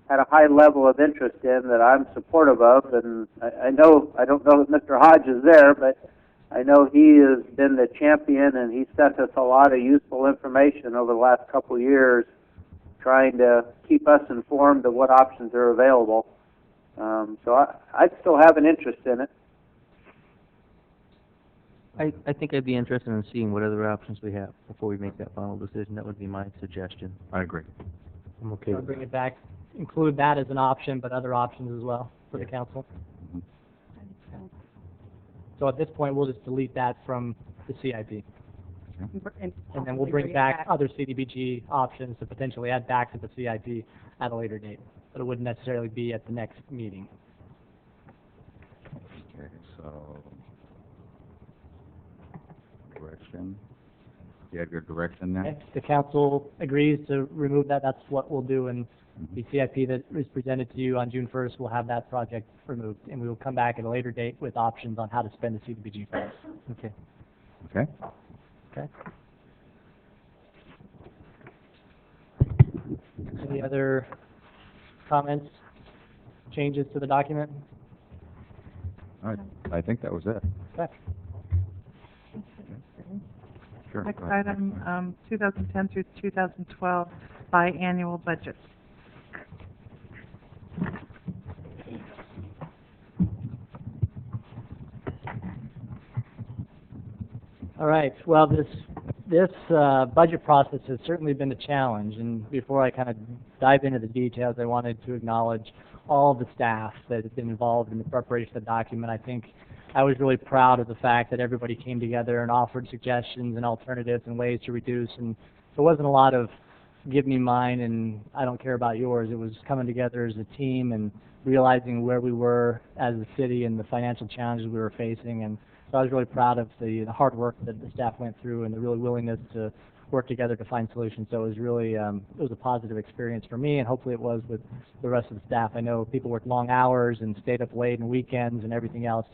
had a high level of interest in, that I'm supportive of. And I don't know that Mr. Hodge is there, but I know he has been the champion, and he sent us a lot of useful information over the last couple of years, trying to keep us informed of what options are available. So I'd still have an interest in it. I think I'd be interested in seeing what other options we have before we make that final decision. That would be my suggestion. I agree. I'm okay So with bring it back, include that as an option, but other options as well for the council. So at this point, we'll just delete that from the CIP. And then we'll bring back other CDBG options to potentially add back to the CIP at a later date. But it wouldn't necessarily be at the next meeting. Okay, so direction. You have your direction there? If the council agrees to remove that, that's what we'll do, and the CIP that is presented to you on June 1st will have that project removed, and we will come back at a later date with options on how to spend the CDBG funds. Okay. Okay. Okay. Any other comments, changes to the document? All right. I think that was it. Okay. Sure. Next go ahead. item, 2010 through 2012 biannual budget. All right. Well, this budget process has certainly been a challenge, and before I kind of dive into the details, I wanted to acknowledge all of the staff that has been involved in the preparation of the document. I think I was really proud of the fact that everybody came together and offered suggestions and alternatives and ways to reduce, and so it wasn't a lot of give me mine and I don't care about yours. It was coming together as a team and realizing where we were as a city and the financial challenges we were facing, and so I was really proud of the hard work that the staff went through and the real willingness to work together to find solutions. So it was really it was a positive experience for me, and hopefully it was with the rest of the staff. I know people worked long hours and stayed up late and weekends and everything else.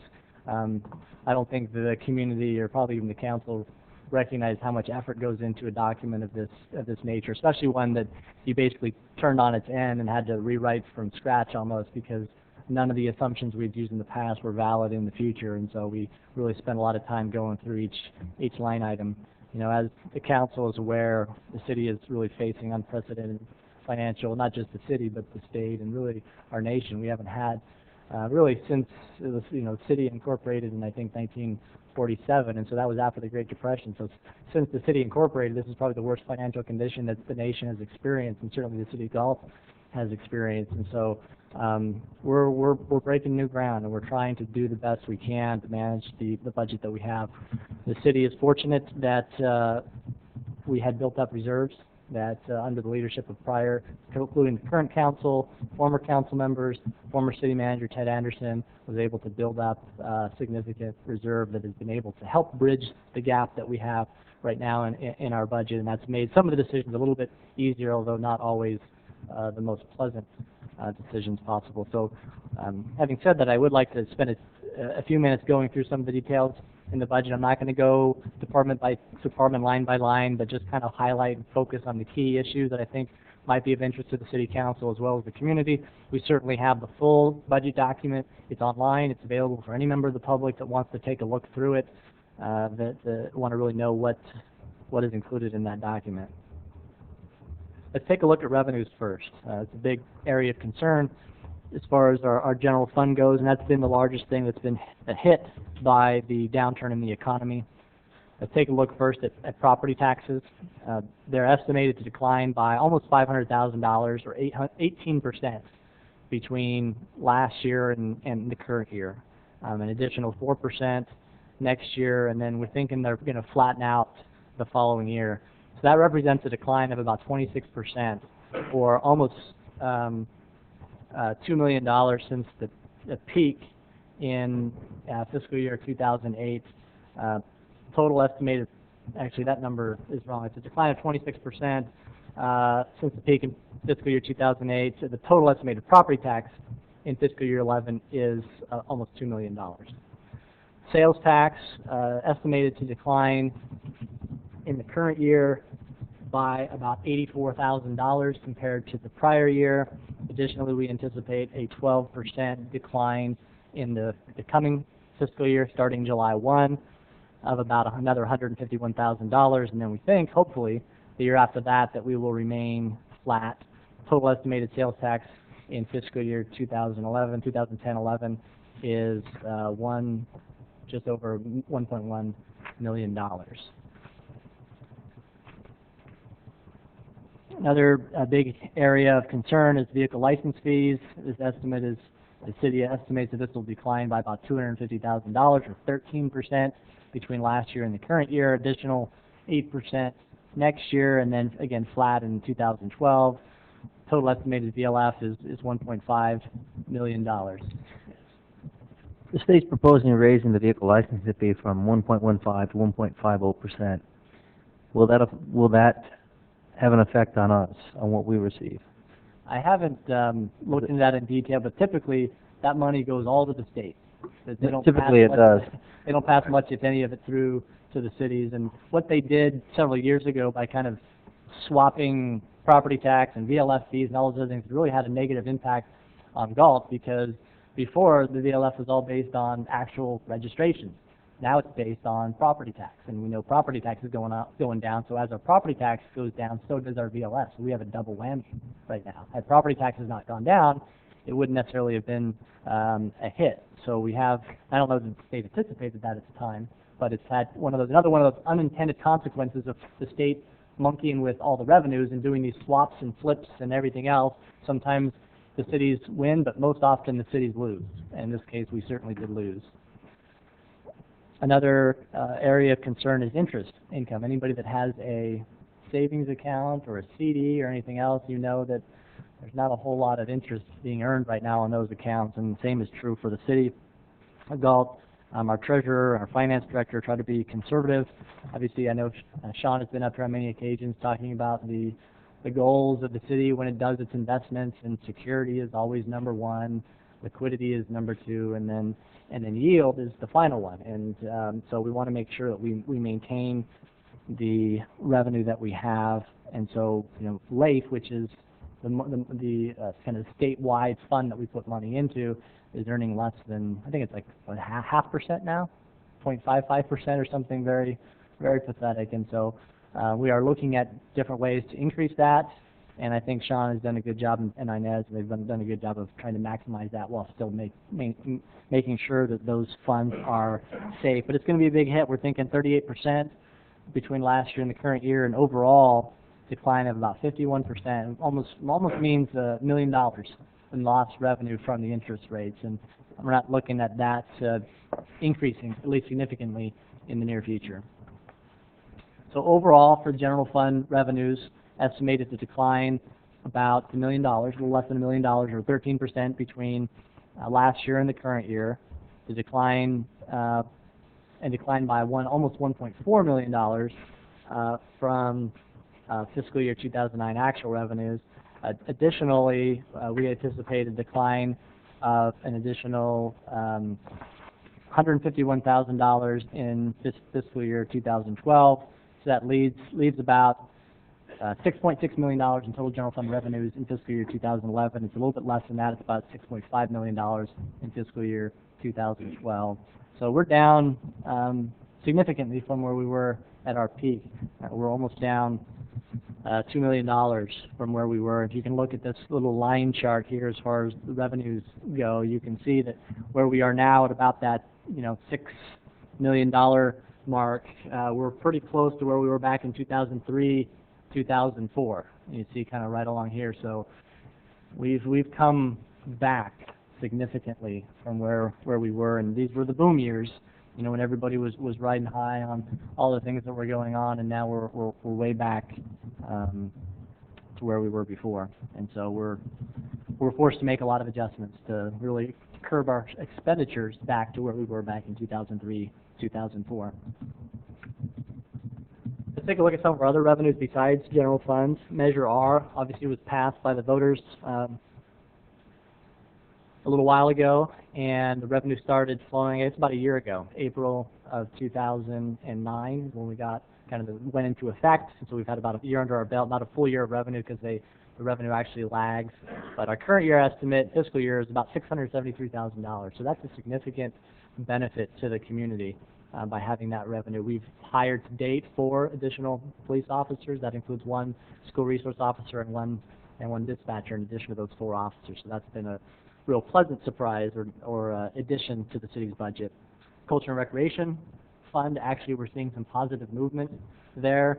I don't think the community or probably even the council recognized how much effort goes into a document of this nature, especially one that you basically turned on its end and had to rewrite from scratch almost, because none of the assumptions we'd used in the past were valid in the future, and so we really spent a lot of time going through each line item. You know, as the council is aware, the city is really facing unprecedented financial, not just the city, but the state and really our nation. We haven't had really since it was, you know, city incorporated in, I think, 1947, and so that was after the Great Depression. So since the city incorporated, this is probably the worst financial condition that the nation has experienced, and certainly the city of Galt has experienced. And so we're breaking new ground, and we're trying to do the best we can to manage the budget that we have. The city is fortunate that we had built up reserves that under the leadership of prior, including the current council, former council members, former city manager Ted Anderson, was able to build up a significant reserve that has been able to help bridge the gap that we have right now in our budget, and that's made some of the decisions a little bit easier, although not always the most pleasant decisions possible. So having said that, I would like to spend a few minutes going through some of the details in the budget. I'm not going to go department by department, line by line, but just kind of highlight and focus on the key issues that I think might be of interest to the City Council as well as the community. We certainly have the full budget document. It's online. It's available for any member of the public that wants to take a look through it, that want to really know what is included in that document. let's take a look at revenues first. It's a big area of concern as far as our general fund goes, and that's been the largest thing that's been hit by the downturn in the economy. Let's take a look first at property taxes. They're estimated to decline by almost $500,000 or 18% between last year and the current year. An additional 4% next year, and then we're thinking they're going to flatten out the following year. So that represents a decline of about 26%, or almost $2 million since the peak in fiscal year 2008. Total estimated, actually that number is wrong. It's a decline of 26% since the peak in fiscal year 2008. So the total estimated property tax in fiscal year 11 is almost $2 million. Sales tax estimated to decline in the current year by about $84,000 compared to the prior year. Additionally, we anticipate a 12% decline in the coming fiscal year starting July 1 of about another $151,000, and then we think, hopefully, the year after that, that we will remain flat. Total estimated sales tax in fiscal year 2010-11 is just over $1.1 million. Another big area of concern is vehicle license fees. This estimate is, the city estimates that this will decline by about $250,000 or 13% between last year and the current year, additional 8% next year, and then again flat in 2012. Total estimated VLF is $1.5 million. The state's proposing raising the vehicle licensing fee from 1.15 to 1.50%. Will that have an effect on us, on what we receive? I haven't looked into that in detail, but typically that money goes all to the state. They don't Typically it does. They don't pass much, if any, of it through to the cities. And what they did several years ago by kind of swapping property tax and VLF fees and all those other things really had a negative impact on Galt, because before the VLF was all based on actual registration. Now it's based on property tax, and we know property tax is going down. So as our property tax goes down, so does our VLF. So we have a double whammy right now. Had property taxes not gone down, it wouldn't necessarily have been a hit. So we have, I don't know if the state anticipated that at the time, but it's had another one of those unintended consequences of the state monkeying with all the revenues and doing these swaps and flips and everything else. Sometimes the cities win, but most often the cities lose. In this case, we certainly did lose. Another area of concern is interest income. Anybody that has a savings account or a CD or anything else, you know that there's not a whole lot of interest being earned right now on those accounts, and the same is true for the city of Galt. Our treasurer, our finance director try to be conservative. Obviously, I know Sean has been up here on many occasions talking about the goals of the city when it does its investments, and security is always number one, liquidity is number two, and then yield is the final one. And so we want to make sure that we maintain the revenue that we have. And so, LAIF, which is the kind of statewide fund that we put money into, is earning less than, I think it's like what, 0.5% now, 0.55% or something very, very pathetic. And so we are looking at different ways to increase that. And I think Sean has done a good job, and Inez, they've done a good job of trying to maximize that while still making sure that those funds are safe. But it's going to be a big hit. We're thinking 38% between last year and the current year, and overall decline of about 51%. Almost means $1 million in lost revenue from the interest rates, and we're not looking at that increasing, at least significantly, in the near future. So overall, for general fund revenues, estimated to decline about $1 million, a little less than $1 million, or 13% between last year and the current year. To decline by almost $1.4 million from fiscal year 2009 actual revenues. Additionally, we anticipate a decline of an additional $151,000 in fiscal year 2012. So that leaves about $6.6 million in total general fund revenues in fiscal year 2011. It's a little bit less than that. It's about $6.5 million in fiscal year 2012. So we're down significantly from where we were at our peak. We're almost down $2 million from where we were. If you can look at this little line chart here as far as the revenues go, you can see that where we are now at about that, $6 million mark, we're pretty close to where we were back in 2003, 2004. You see kind of right along here. So we've come back significantly from where we were, and these were the boom years, when everybody was riding high on all the things that were going on, and now we're way back to where we were before. And so we're forced to make a lot of adjustments to really curb our expenditures back to where we were back in 2003, 2004. Let's take a look at some of our other revenues besides general funds. Measure R obviously was passed by the voters a little while ago, and the revenue started flowing. It's about a year ago, April of 2009, when we got went into effect. And so we've had about a year under our belt, not a full year of revenue because the revenue actually lags. But our current year estimate, fiscal year, is about $673,000. So that's a significant benefit to the community by having that revenue. We've hired to date 4 additional police officers. That includes 1 school resource officer and one dispatcher in addition to those 4 officers. So that's been a real pleasant surprise or addition to the city's budget. Culture and Recreation Fund, actually we're seeing some positive movement there.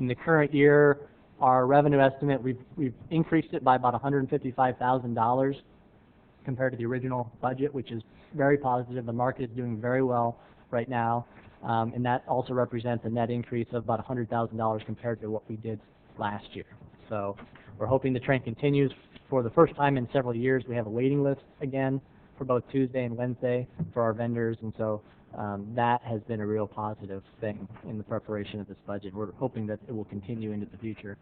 In the current year, our revenue estimate, we've increased it by about $155,000 compared to the original budget, which is very positive. The market is doing very well right now, and that also represents a net increase of about $100,000 compared to what we did last year. So we're hoping the trend continues. For the first time in several years, we have a waiting list again for both Tuesday and Wednesday for our vendors, and so that has been a real positive thing in the preparation of this budget. We're hoping that it will continue into the future.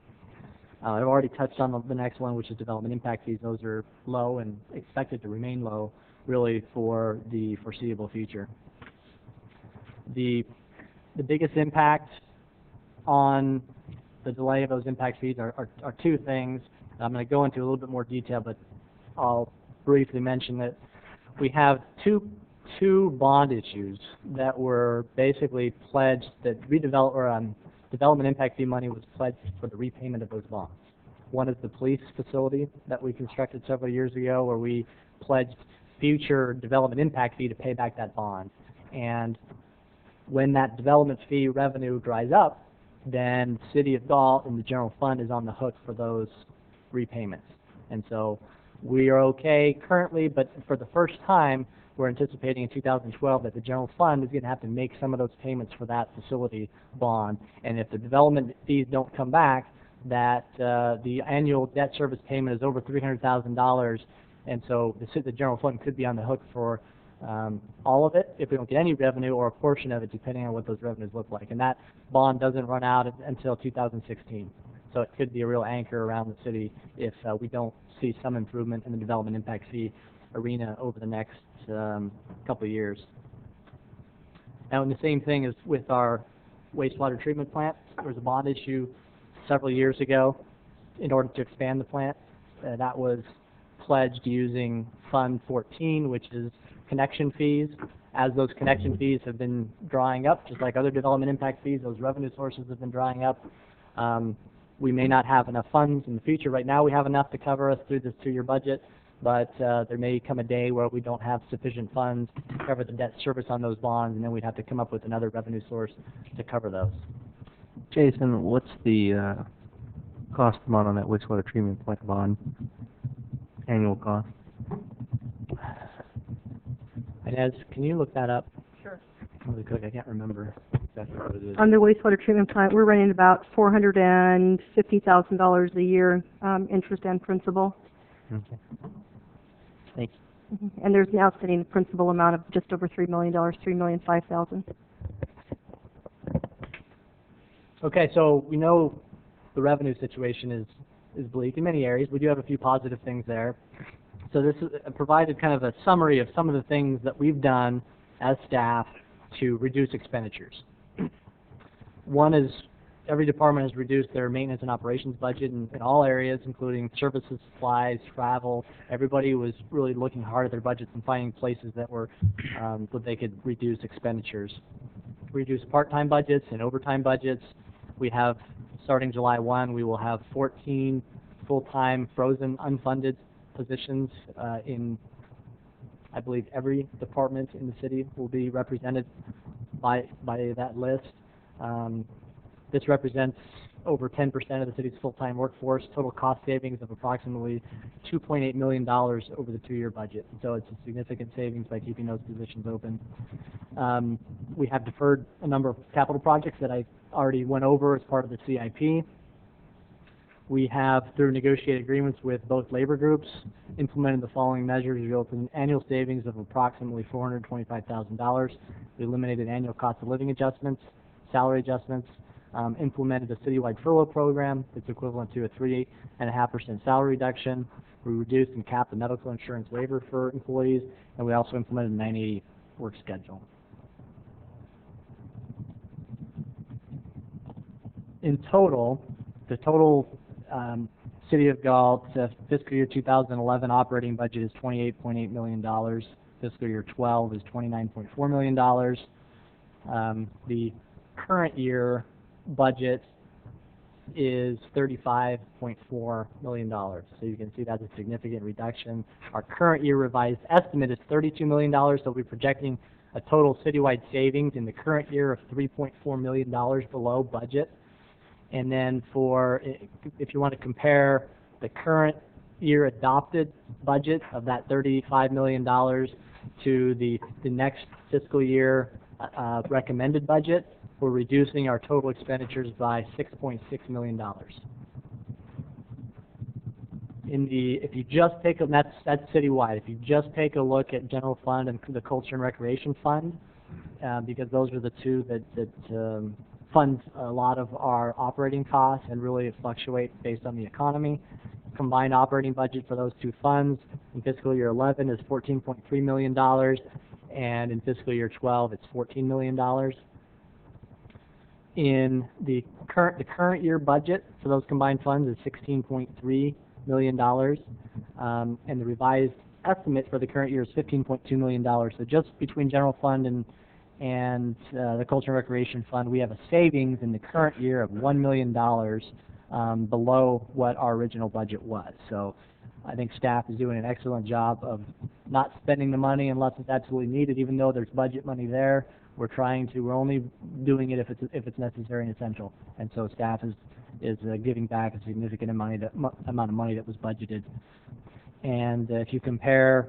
I've already touched on the next one, which is development impact fees. Those are low and expected to remain low, really, for the foreseeable future. The biggest impact on the delay of those impact fees are 2 things. I'm going to go into a little bit more detail, but I'll briefly mention that we have two bond issues that were basically pledged, that development impact fee money was pledged for the repayment of those bonds. One is the police facility that we constructed several years ago, where we pledged future development impact fee to pay back that bond. And when that development fee revenue dries up, then the City of Galt and the general fund is on the hook for those repayments. And so we are okay currently, but for the first time, we're anticipating in 2012 that the general fund is going to have to make some of those payments for that facility bond. And if the development fees don't come back, that the annual debt service payment is over $300,000, and so the general fund could be on the hook for all of it if we don't get any revenue, or a portion of it, depending on what those revenues look like. And that bond doesn't run out until 2016. So it could be a real anchor around the city if we don't see some improvement in the development impact fee arena over the next couple of years. Now, and the same thing is with our wastewater treatment plant. There was a bond issue several years ago in order to expand the plant. That was pledged using Fund 14, which is connection fees. As those connection fees have been drying up, just like other development impact fees, those revenue sources have been drying up. We may not have enough funds in the future. Right now we have enough to cover us through this 2-year budget, but there may come a day where we don't have sufficient funds to cover the debt service on those bonds, and then we'd have to come up with another revenue source to cover those. Jason, what's the cost amount on that wastewater treatment plant bond? Annual cost? Inez, can you look that up? Sure. Really quick, I can't remember exactly what it is. On the wastewater treatment plant, we're running about $450,000 a year, interest and principal. Okay. Thank you. And there's an outstanding principal amount of just over $3 million, $3,005,000. Okay, so we know the revenue situation is bleak in many areas. We do have a few positive things there. So this is provided kind of a summary of some of the things that we've done as staff to reduce expenditures. One is every department has reduced their maintenance and operations budget in all areas, including services, supplies, travel. Everybody was really looking hard at their budgets and finding places that were that they could reduce expenditures. Reduce part-time budgets and overtime budgets. We have, starting July 1, we will have 14 full-time frozen unfunded positions in, I believe, every department in the city will be represented by that list. This represents over 10% of the city's full-time workforce, total cost savings of approximately $2.8 million over the 2-year budget. So it's a significant savings by keeping those positions open. We have deferred a number of capital projects that I already went over as part of the CIP. We have, through negotiated agreements with both labor groups, implemented the following measures, resulting in annual savings of approximately $425,000. We eliminated annual cost of living adjustments, salary adjustments, implemented a citywide furlough program. It's equivalent to a 3.5% salary reduction. We reduced and capped the medical insurance waiver for employees, and we also implemented a 980 work schedule. In total, the total City of Galt fiscal year 2011 operating budget is $28.8 million. Fiscal year 12 is $29.4 million. The current year budget is $35.4 million. So you can see that's a significant reduction. Our current year revised estimate is $32 million, so we're projecting a total citywide savings in the current year of $3.4 million below budget. And then for, if you want to compare the current year adopted budget of that $35 million to the next fiscal year recommended budget, we're reducing our total expenditures by $6.6 million. If you just take a, that's citywide. If you just take a look at general fund and the culture and recreation fund, because those are the two that fund a lot of our operating costs and really fluctuate based on the economy. Combined operating budget for those two funds in fiscal year 11 is $14.3 million, and in fiscal year 12 it's $14 million. In the current year budget for those combined funds is $16.3 million, and the revised estimate for the current year is $15.2 million. So just between general fund and the culture and recreation fund, we have a savings in the current year of $1 million below what our original budget was. So I think staff is doing an excellent job of not spending the money unless it's absolutely needed, even though there's budget money there. We're only doing it if it's necessary and essential. And so staff is giving back a significant amount of money that was budgeted. And if you compare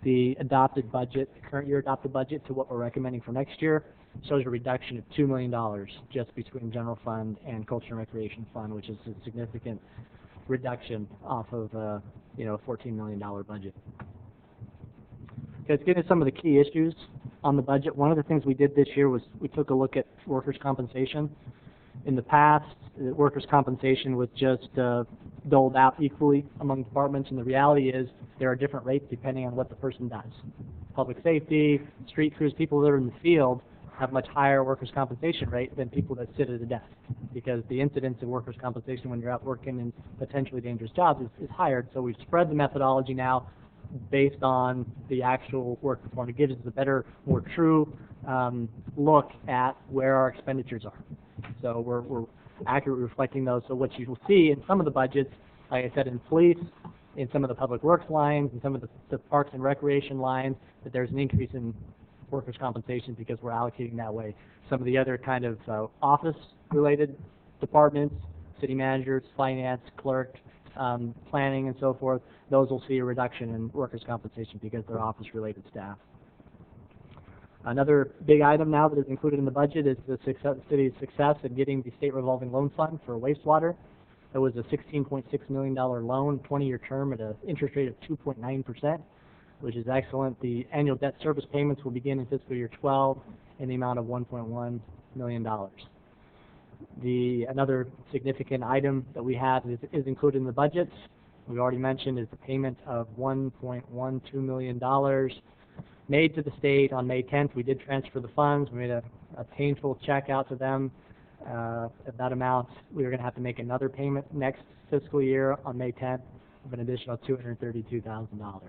the adopted budget, the current year adopted budget, to what we're recommending for next year, it shows a reduction of $2 million just between general fund and culture and recreation fund, which is a significant reduction off of a $14 million budget. Okay, let's get into some of the key issues on the budget. One of the things we did this year was we took a look at workers' compensation. In the past, workers' compensation was just doled out equally among departments, and the reality is there are different rates depending on what the person does. Public safety, street crews, people that are in the field have much higher workers' compensation rate than people that sit at a desk, because the incidence of workers' compensation when you're out working in potentially dangerous jobs is higher. So we've spread the methodology now based on the actual work performed. It gives us a better, more true look at where our expenditures are. So we're accurately reflecting those. So what you will see in some of the budgets, like I said, in police, in some of the public works lines, in some of the parks and recreation lines, that there's an increase in workers' compensation because we're allocating that way. Some of the other kind of office-related departments, city managers, finance, clerk, planning, and so forth, those will see a reduction in workers' compensation because they're office-related staff. Another big item now that is included in the budget is the city's success in getting the state revolving loan fund for wastewater. It was a $16.6 million loan, 20-year term at an interest rate of 2.9%, which is excellent. The annual debt service payments will begin in fiscal year 12 in the amount of $1.1 million. Another significant item that we have is included in the budget, we already mentioned, is the payment of $1.12 million made to the state on May 10th. We did transfer the funds. We made a painful check out to them. At that amount, we are going to have to make another payment next fiscal year on May 10th of an additional $232,000.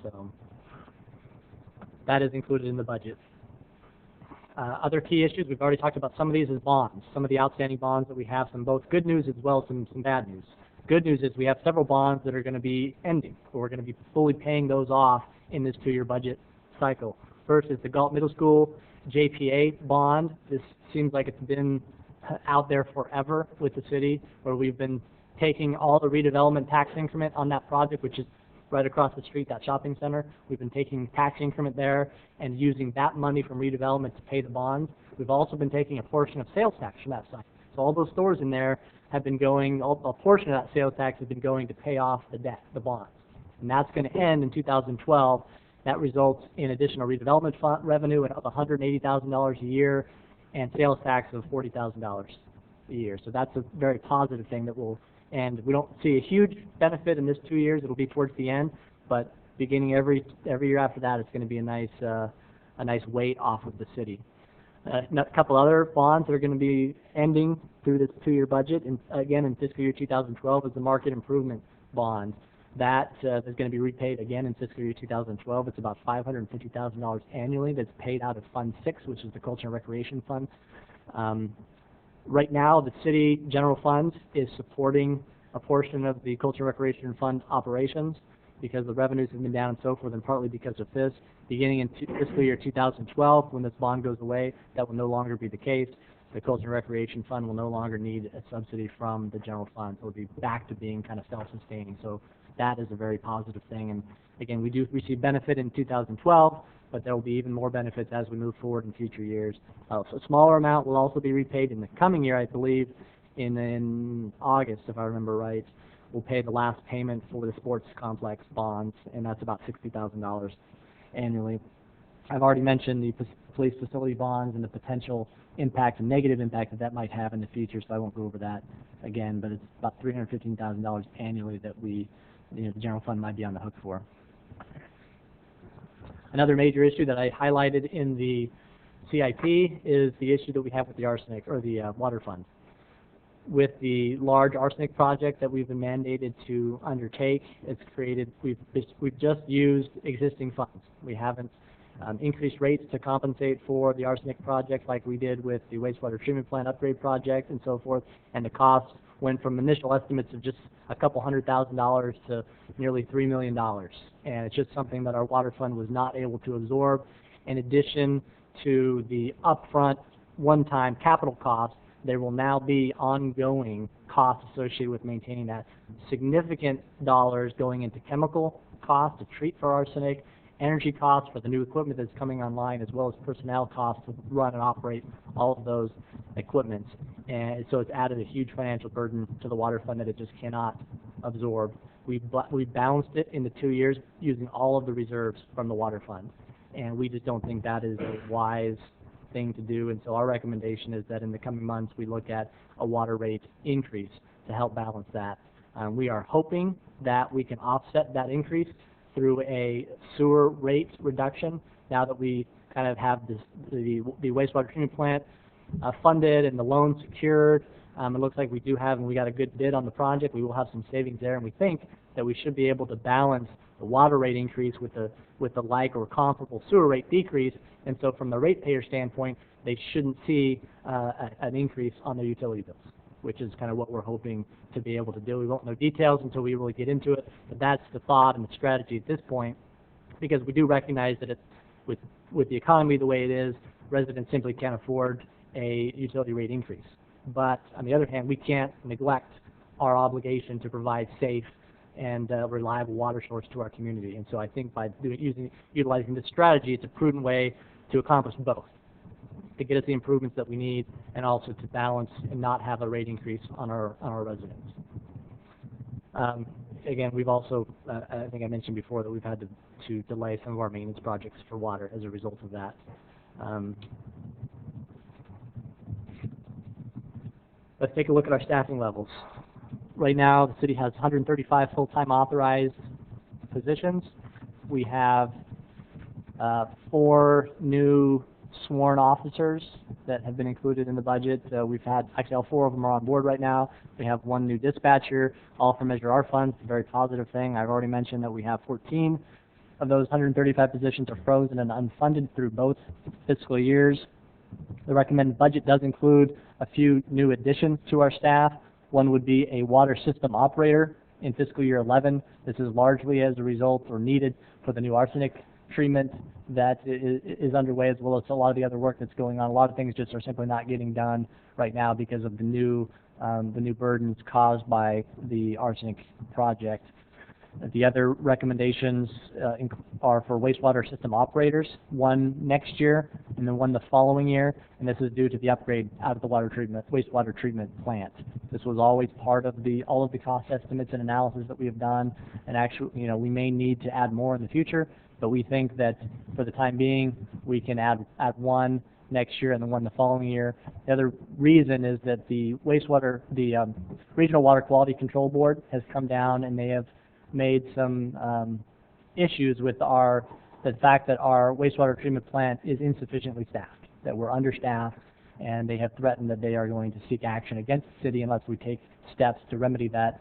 So that is included in the budget. Other key issues, we've already talked about some of these as bonds, some of the outstanding bonds that we have, some both good news as well as some bad news. Good news is we have several bonds that are going to be ending. We're going to be fully paying those off in this 2-year budget cycle. First is the Galt Middle School JPA bond. This seems like it's been out there forever with the city, where we've been taking all the redevelopment tax increment on that project, which is right across the street, that shopping center. We've been taking tax increment there and using that money from redevelopment to pay the bonds. We've also been taking a portion of sales tax from that site. So all those stores in there have been going, a portion of that sales tax has been going to pay off the debt, the bonds. And that's going to end in 2012. That results in additional redevelopment fund revenue of $180,000 a year and sales tax of $40,000 a year. So that's a very positive thing that will, and we don't see a huge benefit in this 2 years. It'll be towards the end, but beginning every year after that, it's going to be a nice weight off of the city. A couple other bonds that are going to be ending through this 2-year budget, and again in fiscal year 2012, is the market improvement bond. That is going to be repaid again in fiscal year 2012. It's about $550,000 annually that's paid out of Fund 6, which is the Culture and Recreation Fund. Right now, the city general fund is supporting a portion of the Culture and Recreation Fund operations because the revenues have been down and so forth, and partly because of this. Beginning in fiscal year 2012, when this bond goes away, that will no longer be the case. The Culture and Recreation Fund will no longer need a subsidy from the general fund. So it'll be back to being kind of self-sustaining. So that is a very positive thing. And again, we do receive benefit in 2012, but there will be even more benefits as we move forward in future years. So a smaller amount will also be repaid in the coming year, I believe, in August, if I remember right. We'll pay the last payment for the sports complex bonds, and that's about $60,000 annually. I've already mentioned the police facility bonds and the potential impact and negative impact that might have in the future, so I won't go over that again, but it's about $315,000 annually that the general fund might be on the hook for. Another major issue that I highlighted in the CIP is the issue that we have with the arsenic, or the water fund. With the large arsenic project that we've been mandated to undertake, we've just used existing funds. We haven't increased rates to compensate for the arsenic project like we did with the wastewater treatment plant upgrade project and so forth, and the cost went from initial estimates of just a couple $100,000 to nearly $3 million. And it's just something that our water fund was not able to absorb. In addition to the upfront one-time capital costs, there will now be ongoing costs associated with maintaining that. Significant dollars going into chemical costs to treat for arsenic, energy costs for the new equipment that's coming online, as well as personnel costs to run and operate all of those equipments. And so it's added a huge financial burden to the water fund that it just cannot absorb. We balanced it in the 2 years using all of the reserves from the water fund. And we just don't think that is a wise thing to do. And so our recommendation is that in the coming months we look at a water rate increase to help balance that. We are hoping that we can offset that increase through a sewer rate reduction now that we kind of have the wastewater treatment plant funded and the loan secured. It looks like we do have, and we got a good bid on the project. We will have some savings there, and we think that we should be able to balance the water rate increase with the like or comparable sewer rate decrease. And so from the ratepayer standpoint, they shouldn't see an increase on their utility bills, which is kind of what we're hoping to be able to do. We won't know details until we really get into it, but that's the thought and the strategy at this point, because we do recognize that with the economy the way it is, residents simply can't afford a utility rate increase. But on the other hand, we can't neglect our obligation to provide safe and reliable water source to our community. And so I think by utilizing this strategy, it's a prudent way to accomplish both, to get us the improvements that we need and also to balance and not have a rate increase on our residents. Again, we've also, I think I mentioned before that we've had to delay some of our maintenance projects for water as a result of that. Let's take a look at our staffing levels. Right now, the city has 135 full-time authorized positions. We have 4 new sworn officers that have been included in the budget. We've had, actually all 4 of them are on board right now. We have 1 new dispatcher, all from Measure R funds. It's a very positive thing. I've already mentioned that we have 14 of those 135 positions are frozen and unfunded through both fiscal years. The recommended budget does include a few new additions to our staff. One would be a water system operator in fiscal year 11. This is largely as a result or needed for the new arsenic treatment that is underway, as well as a lot of the other work that's going on. A lot of things just are simply not getting done right now because of the new burdens caused by the arsenic project. The other recommendations are for wastewater system operators, one next year and then one the following year, and this is due to the upgrade out of the wastewater treatment plant. This was always part of all of the cost estimates and analysis that we have done, and actually, we may need to add more in the future, but we think that for the time being, we can add one next year and then one the following year. The other reason is that the Regional Water Quality Control Board has come down and they have made some issues with the fact that our wastewater treatment plant is insufficiently staffed, that we're understaffed, and they have threatened that they are going to seek action against the city unless we take steps to remedy that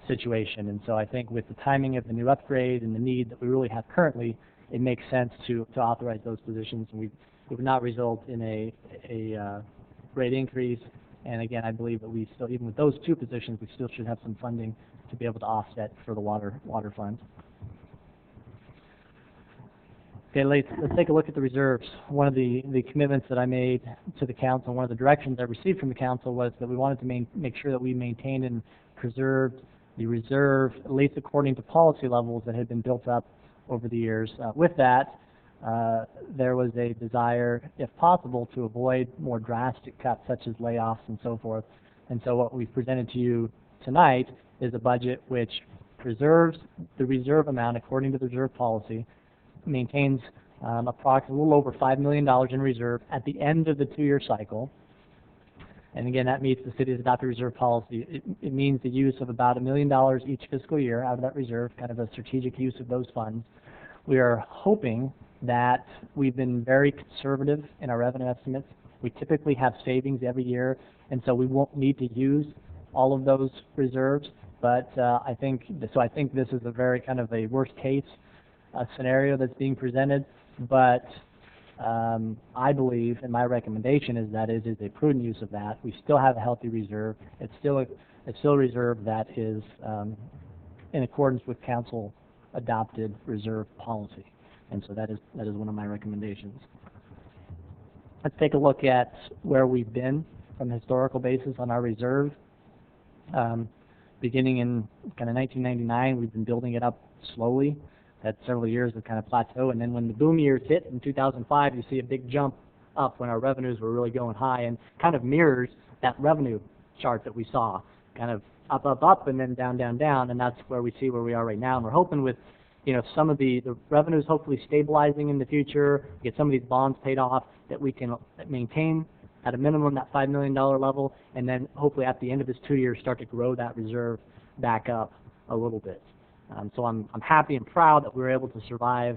situation. And so I think with the timing of the new upgrade and the need that we really have currently, it makes sense to authorize those positions, and it would not result in a rate increase. And again, I believe that we still, even with those two positions, we still should have some funding to be able to offset for the water fund. Okay, let's take a look at the reserves. One of the commitments that I made to the council, one of the directions I received from the council was that we wanted to make sure that we maintained and preserved the reserve, at least according to policy levels that had been built up over the years. With that, there was a desire, if possible, to avoid more drastic cuts such as layoffs and so forth. And so what we've presented to you tonight is a budget which preserves the reserve amount according to the reserve policy, maintains approximately a little over $5 million in reserve at the end of the 2-year cycle. And again, that meets the city's adopted reserve policy. It means the use of about $1 million each fiscal year out of that reserve, kind of a strategic use of those funds. We are hoping that we've been very conservative in our revenue estimates. We typically have savings every year, and so we won't need to use all of those reserves. But I think this is a very kind of a worst case scenario that's being presented. But I believe, and my recommendation is that it is a prudent use of that. We still have a healthy reserve. It's still a reserve that is in accordance with council adopted reserve policy. And so that is one of my recommendations. Let's take a look at where we've been from a historical basis on our reserve. Beginning in kind of 1999, we've been building it up slowly. Had several years of kind of plateau, and then when the boom years hit in 2005, you see a big jump up when our revenues were really going high, and kind of mirrors that revenue chart that we saw, kind of up, up, up, and then down, down, down, and that's where we see where we are right now. And we're hoping with some of the revenues hopefully stabilizing in the future, get some of these bonds paid off, that we can maintain at a minimum that $5 million level, and then hopefully at the end of this 2 years start to grow that reserve back up a little bit. So I'm happy and proud that we were able to survive.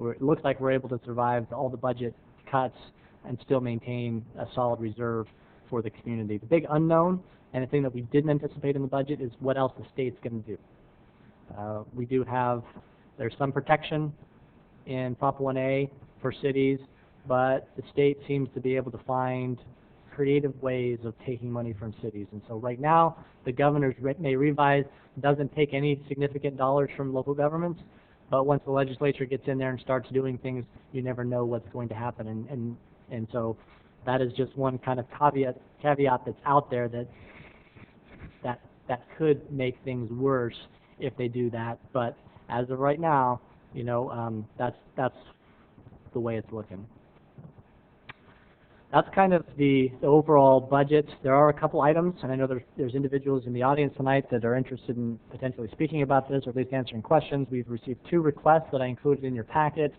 It looks like we're able to survive all the budget cuts and still maintain a solid reserve for the community. The big unknown, and the thing that we didn't anticipate in the budget, is what else the state's going to do. We do have, there's some protection in Prop 1A for cities, but the state seems to be able to find creative ways of taking money from cities. And so right now, the governor's may revise doesn't take any significant dollars from local governments, but once the legislature gets in there and starts doing things, you never know what's going to happen. And so that is just one kind of caveat that's out there that could make things worse if they do that. But as of right now, that's the way it's looking. That's kind of the overall budget. There are a couple items, and I know there's individuals in the audience tonight that are interested in potentially speaking about this, or at least answering questions. We've received 2 requests that I included in your packet.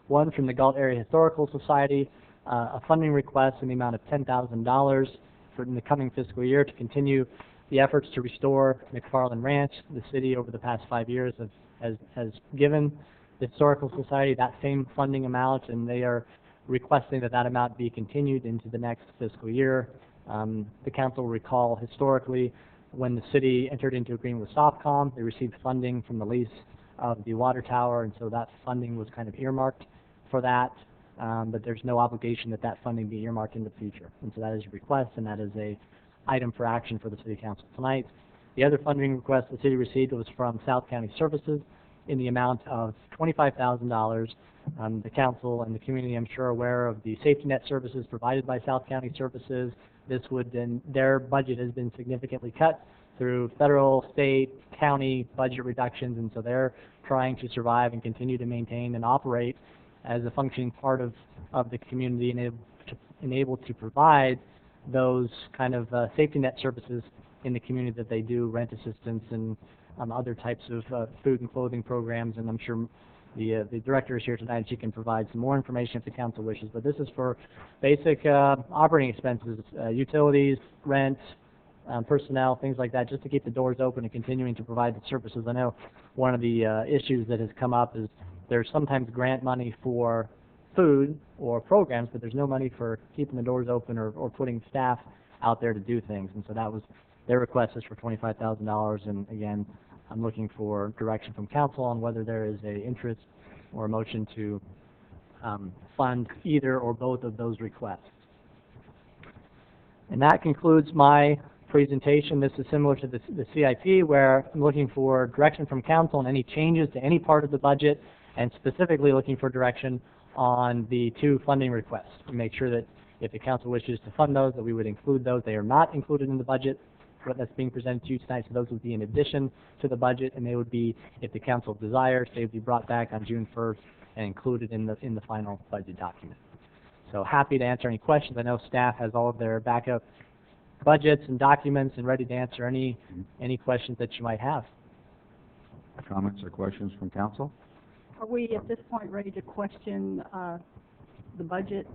One from the Galt Area Historical Society, a funding request in the amount of $10,000 for in the coming fiscal year to continue the efforts to restore McFarland Ranch. The city over the past 5 years has given the Historical Society that same funding amount, and they are requesting that amount be continued into the next fiscal year. The council will recall historically when the city entered into agreement with SOFCOM, they received funding from the lease of the water tower, and so that funding was kind of earmarked for that. but there's no obligation that that funding be earmarked in the future. And so that is a request, and that is a item for action for the City Council tonight. The other funding request the city received was from South County Services in the amount of $25,000. The council and the community, I'm sure, are aware of the safety net services provided by South County Services. This would then, their budget has been significantly cut through federal, state, county budget reductions, and so they're trying to survive and continue to maintain and operate as a functioning part of the community and able to provide those kind of safety net services in the community that they do, rent assistance and other types of food and clothing programs. And I'm sure the director is here tonight and she can provide some more information if the council wishes. But this is for basic operating expenses, utilities, rent, personnel, things like that, just to keep the doors open and continuing to provide the services. I know one of the issues that has come up is there's sometimes grant money for food or programs, but there's no money for keeping the doors open or putting staff out there to do things. And so that was their request is for $25,000. And again, I'm looking for direction from council on whether there is a interest or a motion to fund either or both of those requests. And that concludes my presentation. This is similar to the CIP, where I'm looking for direction from council on any changes to any part of the budget, and specifically looking for direction on the two funding requests to make sure that if the council wishes to fund those, that we would include those. They are not included in the budget that's being presented to you tonight, so those would be in addition to the budget, and they would be, if the council desires, they would be brought back on June 1st and included in the final budget document. So happy to answer any questions. I know staff has all of their backup budgets and documents and ready to answer any questions that you might have. Comments or questions from council? Are we at this point ready to question the budget,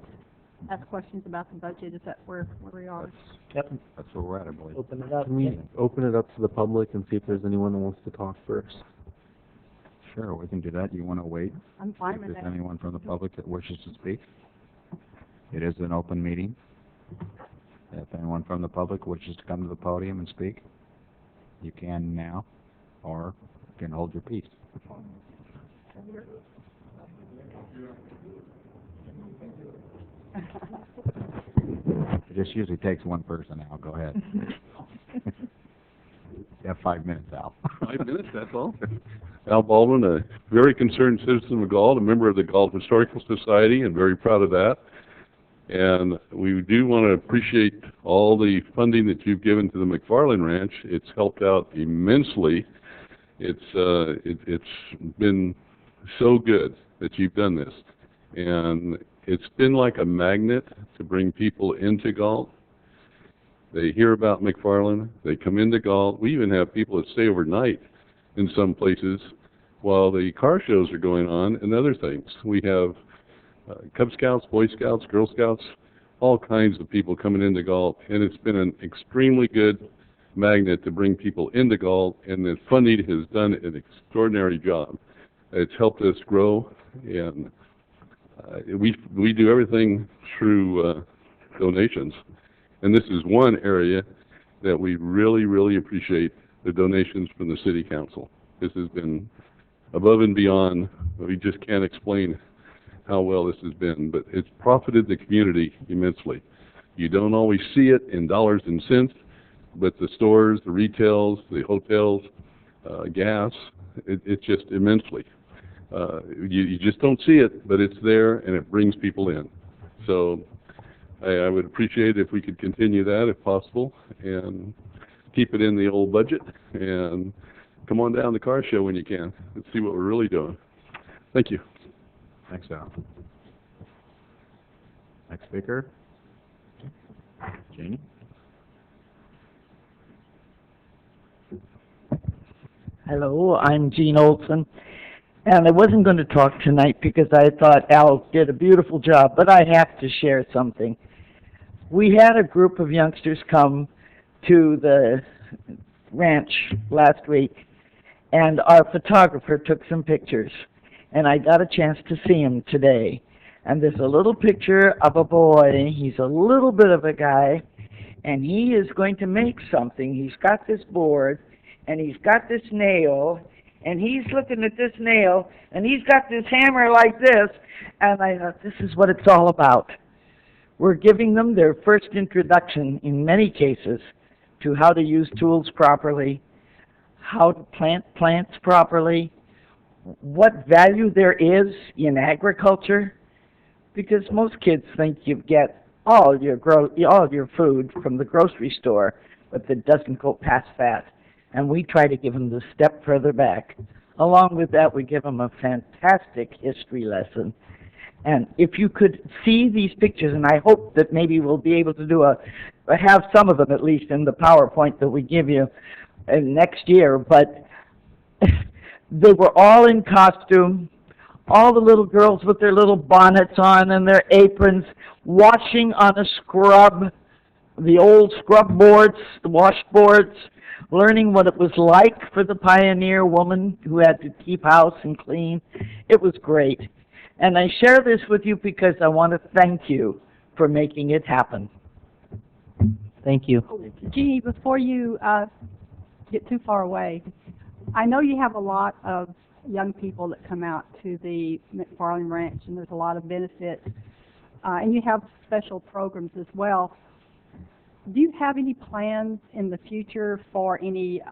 ask questions about the budget? Is that where we are? Yep. That's where we're at, I believe. Open it up. Can we open it up to the public and see if there's anyone that wants to talk first? Sure, we can do that. You want to wait? I'm fine If with there's that. anyone from the public that wishes to speak? It is an open meeting. If anyone from the public wishes to come to the podium and speak, you can now, or you can hold your peace. It just usually takes one person out. Go ahead. You have 5 minutes, Al. 5 minutes, that's all. Al Baldwin, a very concerned citizen of Galt, a member of the Galt Historical Society, and very proud of that. And we do want to appreciate all the funding that you've given to the McFarland Ranch. It's helped out immensely. It's been so good that you've done this. And it's been like a magnet to bring people into Galt. They hear about McFarland, they come into Galt. We even have people that stay overnight in some places while the car shows are going on and other things. We have Cub Scouts, Boy Scouts, Girl Scouts, all kinds of people coming into Galt, and it's been an extremely good magnet to bring people into Galt, and the funding has done an extraordinary job. It's helped us grow, and we do everything through donations, and this is one area that we really, really appreciate the donations from the City Council. This has been above and beyond. We just can't explain how well this has been, but it's profited the community immensely. You don't always see it in dollars and cents, but the stores, the retails, the hotels, gas, it's just immensely. You just don't see it, but it's there and it brings people in. So I would appreciate if we could continue that if possible and keep it in the old budget, and come on down to the car show when you can and see what we're really doing. Thank you. Thanks, Al. Next speaker. Jeannie? Hello, I'm Gene Olson, and I wasn't going to talk tonight because I thought Al did a beautiful job, but I have to share something. We had a group of youngsters come to the ranch last week, and our photographer took some pictures, and I got a chance to see him today. And there's a little picture of a boy. He's a little bit of a guy, and he is going to make something. He's got this board, and he's got this nail, and he's looking at this nail, and he's got this hammer like this, and I thought, this is what it's all about. We're giving them their first introduction, in many cases, to how to use tools properly, how to plant plants properly, what value there is in agriculture, because most kids think you get all your food from the grocery store, but that doesn't go past that. And we try to give them the step further back. Along with that, we give them a fantastic history lesson. And if you could see these pictures, and I hope that maybe we'll be able to have some of them at least in the PowerPoint that we give you next year, but they were all in costume, all the little girls with their little bonnets on and their aprons, washing on a scrub, the old scrub boards, the washboards, learning what it was like for the pioneer woman who had to keep house and clean. It was great. And I share this with you because I want to thank you for making it happen. Thank you. Jeannie, before you get too far away, I know you have a lot of young people that come out to the McFarland Ranch, and there's a lot of benefits, and you have special programs as well. Do you have any plans in the future for any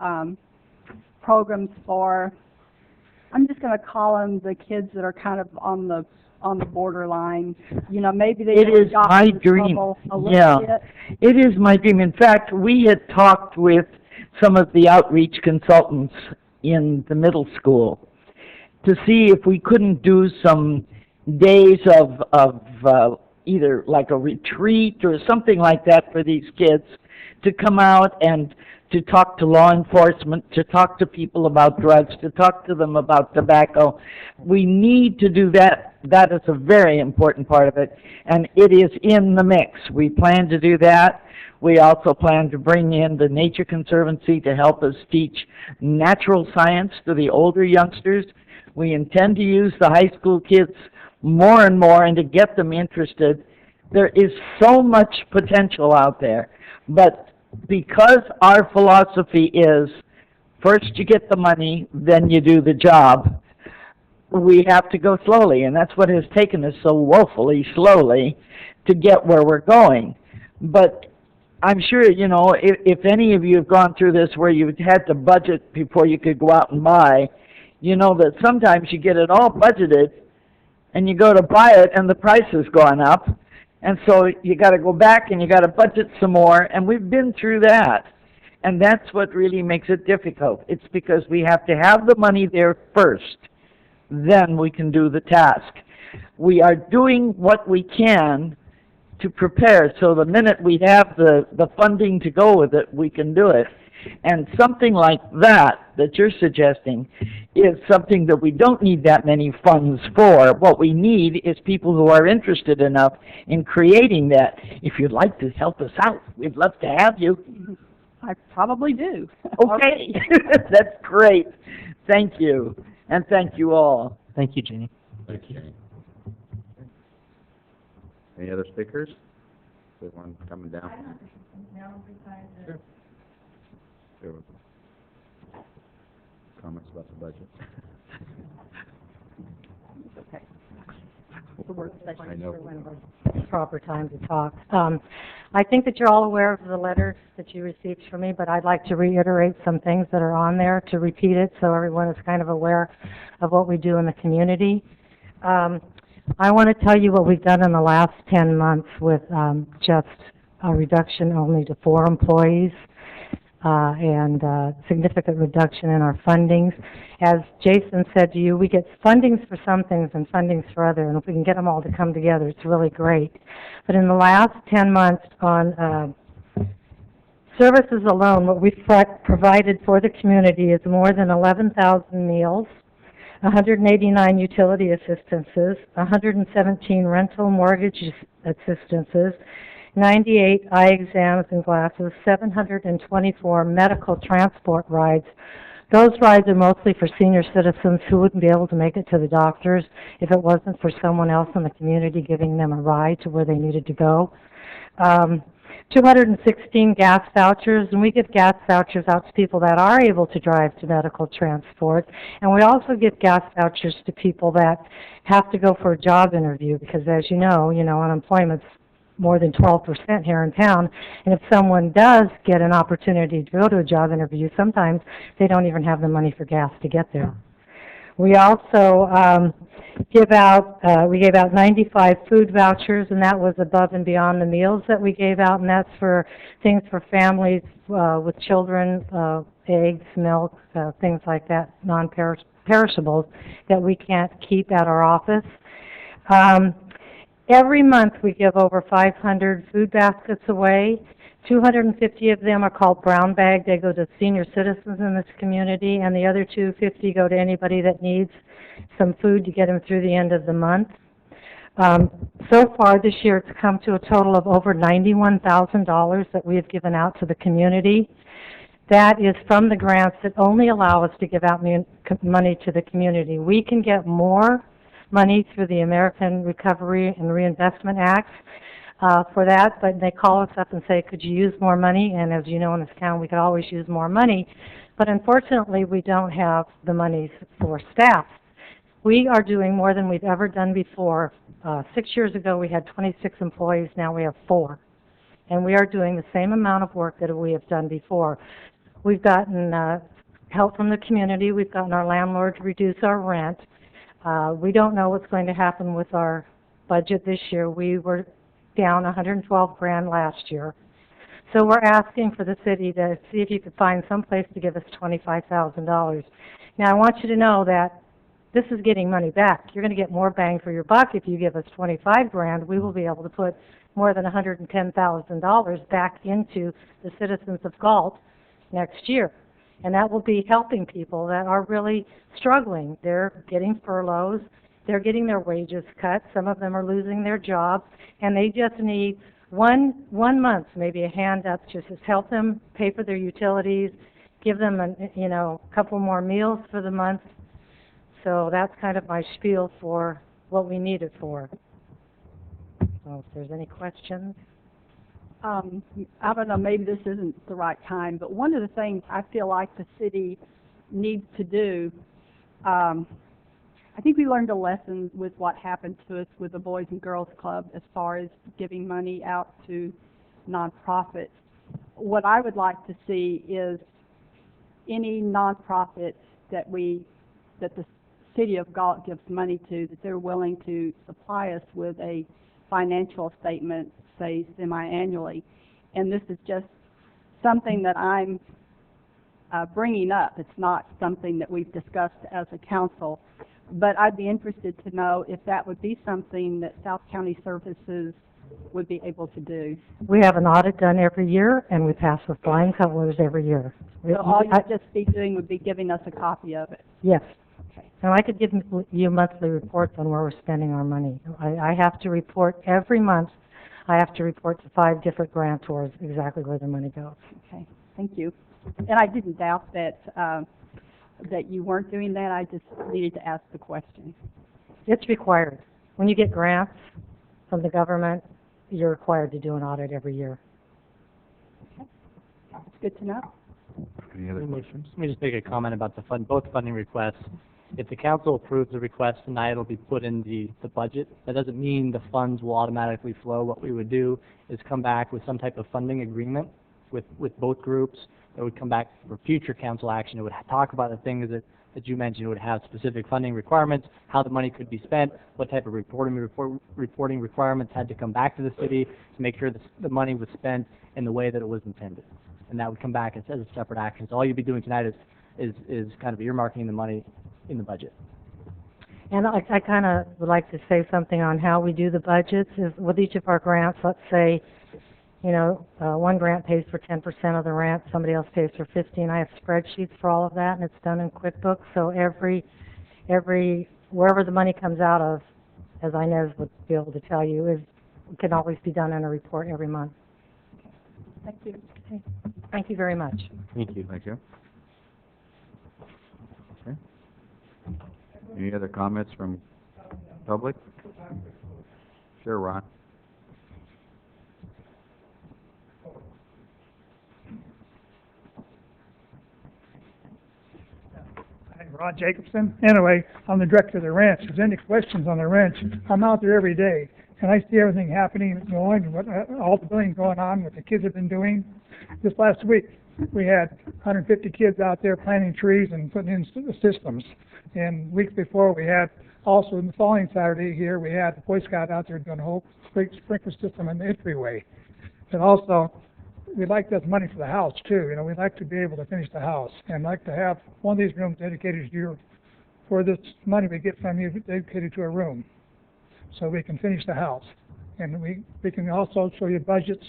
programs for, I'm just going to call them the kids that are kind of on the borderline? You know, maybe they It is my dream. Yeah, it is my dream. In fact, we had talked with some of the outreach consultants in the middle school to see if we couldn't do some days of either like a retreat or something like that for these kids to come out and to talk to law enforcement, to talk to people about drugs, to talk to them about tobacco. We need to do that. That is a very important part of it, and it is in the mix. We plan to do that. We also plan to bring in the Nature Conservancy to help us teach natural science to the older youngsters. We intend to use the high school kids more and more and to get them interested. There is so much potential out there, but because our philosophy is first you get the money, then you do the job, we have to go slowly, and that's what has taken us so woefully slowly to get where we're going. But I'm sure, you know, if any of you have gone through this where you had to budget before you could go out and buy, you know that sometimes you get it all budgeted and you go to buy it and the price has gone up, and so you got to go back and you got to budget some more, and we've been through that. And that's what really makes it difficult. It's because we have to have the money there first, then we can do the task. We are doing what we can to prepare, so the minute we have the funding to go with it, we can do it. And something like that you're suggesting is something that we don't need that many funds for. What we need is people who are interested enough in creating that. If you'd like to help us out, we'd love to have you. I probably do. Okay, that's great. Thank you, and thank you all. Thank you, Jeannie. Thank you. Any other speakers? There's one coming down. Sure. There was comments about the budget. Okay. I know. Proper time to talk. I think that you're all aware of the letter that you received from me, but I'd like to reiterate some things that are on there, to repeat it so everyone is kind of aware of what we do in the community. I want to tell you what we've done in the last 10 months with just a reduction only to 4 employees. And significant reduction in our fundings. As Jason said to you, we get fundings for some things and fundings for others, and if we can get them all to come together, it's really great. But in the last 10 months on services alone, what we've provided for the community is more than 11,000 meals, 189 utility assistances, 117 rental mortgage assistances, 98 eye exams and glasses, 724 medical transport rides. Those rides are mostly for senior citizens who wouldn't be able to make it to the doctors if it wasn't for someone else in the community giving them a ride to where they needed to go. 216 gas vouchers, and we give gas vouchers out to people that are able to drive to medical transport. And we also give gas vouchers to people that have to go for a job interview, because as you know, unemployment's more than 12% here in town. And if someone does get an opportunity to go to a job interview, sometimes they don't even have the money for gas to get there. We also we gave out 95 food vouchers, and that was above and beyond the meals that we gave out, and that's for things for families with children, eggs, milk, things like that, non-perishables that we can't keep at our office. Every month we give over 500 food baskets away. 250 of them are called brown bag. They go to senior citizens in this community, and the other 250 go to anybody that needs some food to get them through the end of the month. So far this year it's come to a total of over $91,000 that we have given out to the community. That is from the grants that only allow us to give out money to the community. We can get more money through the American Recovery and Reinvestment Act for that, but they call us up and say, could you use more money? And as you know, in this town, we could always use more money. But unfortunately, we don't have the monies for staff. We are doing more than we've ever done before. 6 years ago, we had 26 employees. Now we have 4. And we are doing the same amount of work that we have done before. We've gotten help from the community. We've gotten our landlord to reduce our rent. We don't know what's going to happen with our budget this year. We were down $112,000 last year. So we're asking for the city to see if you could find some place to give us $25,000. Now I want you to know that this is getting money back. You're going to get more bang for your buck if you give us $25,000. We will be able to put more than $110,000 back into the citizens of Galt next year. And that will be helping people that are really struggling. They're getting furloughs. They're getting their wages cut. Some of them are losing their jobs, and they just need one month, maybe a hand up, to just help them pay for their utilities, give them a couple more meals for the month. So that's kind of my spiel for what we need it for. So if there's any questions. I don't know, maybe this isn't the right time, but one of the things I feel like the city needs to do, I think we learned a lesson with what happened to us with the Boys and Girls Club as far as giving money out to nonprofits. What I would like to see is any nonprofit that the city of Galt gives money to, that they're willing to supply us with a financial statement, say semi-annually. And this is just something that I'm bringing up. It's not something that we've discussed as a council. But I'd be interested to know if that would be something that South County Services would be able to do. We have an audit done every year, and we pass with flying colors every year. So all you'd just be doing would be giving us a copy of it? Yes. Okay. And I could give you monthly reports on where we're spending our money. I have to report every month. I have to report to 5 different grantors exactly where their money goes. Okay, thank you. And I didn't doubt that that you weren't doing that. I just needed to ask the question. It's required. When you get grants from the government, you're required to do an audit every year. Okay, that's good to know. Any other questions? Let me just make a comment about both funding requests. If the council approves the request tonight, it'll be put in the budget. That doesn't mean the funds will automatically flow. What we would do is come back with some type of funding agreement with both groups. It would come back for future council action. It would talk about the things that you mentioned. It would have specific funding requirements, how the money could be spent, what type of reporting requirements had to come back to the city to make sure the money was spent in the way that it was intended. And that would come back as a separate action. So all you'd be doing tonight is kind of earmarking the money in the budget. And I kind of would like to say something on how we do the budgets. Is with each of our grants, let's say, one grant pays for 10% of the grant, somebody else pays for 15%. I have spreadsheets for all of that, and it's done in QuickBooks. So wherever the money comes out of, as Inez would be able to tell you, can always be done in a report every month. Thank you. Okay. Thank you very much. Thank you. Thank you. Okay. Any other comments from public? Sure, Ron. Ron Jacobson. Anyway, I'm the director of the ranch. If there's any questions on the ranch, I'm out there every day, and I see everything happening and going, what, all the building going on, what the kids have been doing. This last week, we had 150 kids out there planting trees and putting in systems. And weeks before, we had also, in the following Saturday here, we had the Boy Scout out there doing a whole sprinkler system in the entryway. And also, we'd like this money for the house too. You know, we'd like to be able to finish the house and like to have one of these rooms dedicated to you for this money we get from you dedicated to a room, so we can finish the house. And we can also show you budgets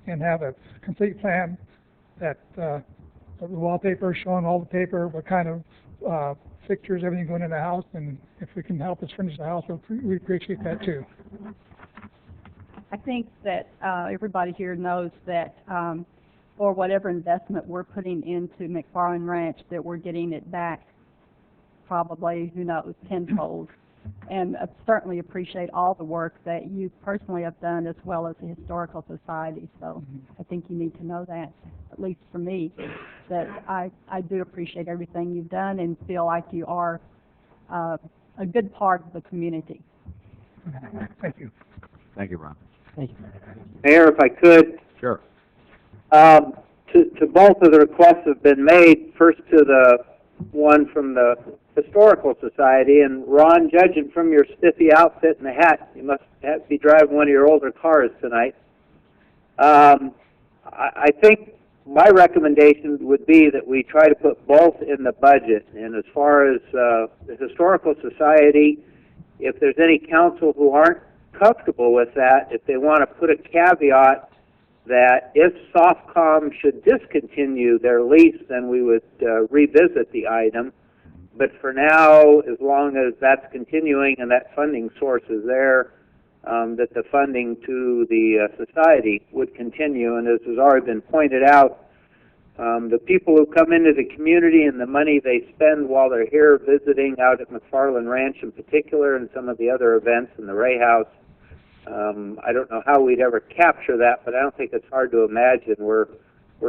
and have a complete plan that the wallpaper showing all the paper, what kind of fixtures, everything going in the house, and if we can help us finish the house, we appreciate that too. I think that everybody here knows that for whatever investment we're putting into McFarland Ranch, that we're getting it back probably, who knows, tenfold. And I certainly appreciate all the work that you personally have done, as well as the Historical Society. So I think you need to know that, at least for me, that I do appreciate everything you've done and feel like you are a good part of the community. Thank you. Thank you, Ron. Thank you. Mayor, if I could, Sure. to both of the requests have been made. First to the one from the Historical Society, and Ron, judging from your spiffy outfit and the hat, you must be driving one of your older cars tonight. I think my recommendation would be that we try to put both in the budget. And as far as the Historical Society, if there's any council who aren't comfortable with that, if they want to put a caveat that if SOFCOM should discontinue their lease, then we would revisit the item. But for now, as long as that's continuing and that funding source is there, that the funding to the society would continue. And as has already been pointed out, the people who come into the community and the money they spend while they're here visiting out at McFarland Ranch in particular, and some of the other events in the Ray House, I don't know how we'd ever capture that, but I don't think it's hard to imagine we're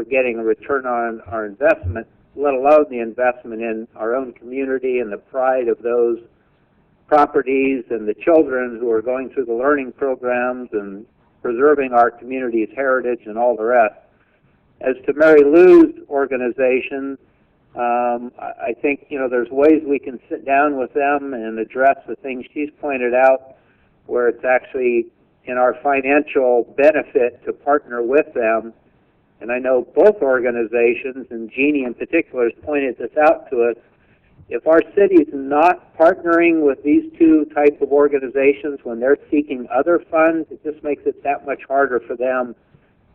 getting a return on our investment, let alone the investment in our own community and the pride of those properties and the children who are going through the learning programs and preserving our community's heritage and all the rest. As to Mary Lou's organization, I think, you know, there's ways we can sit down with them and address the things she's pointed out, where it's actually in our financial benefit to partner with them. And I know both organizations, and Jeannie in particular has pointed this out to us, if our city is not partnering with these two types of organizations when they're seeking other funds, it just makes it that much harder for them,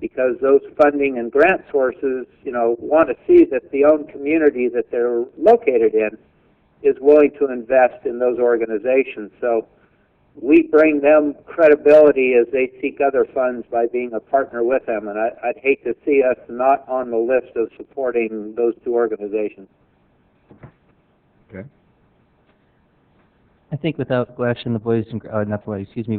because those funding and grant sources, you know, want to see that the own community that they're located in is willing to invest in those organizations. So we bring them credibility as they seek other funds by being a partner with them, and I'd hate to see us not on the list of supporting those two organizations. Okay. I think without question, the Boys and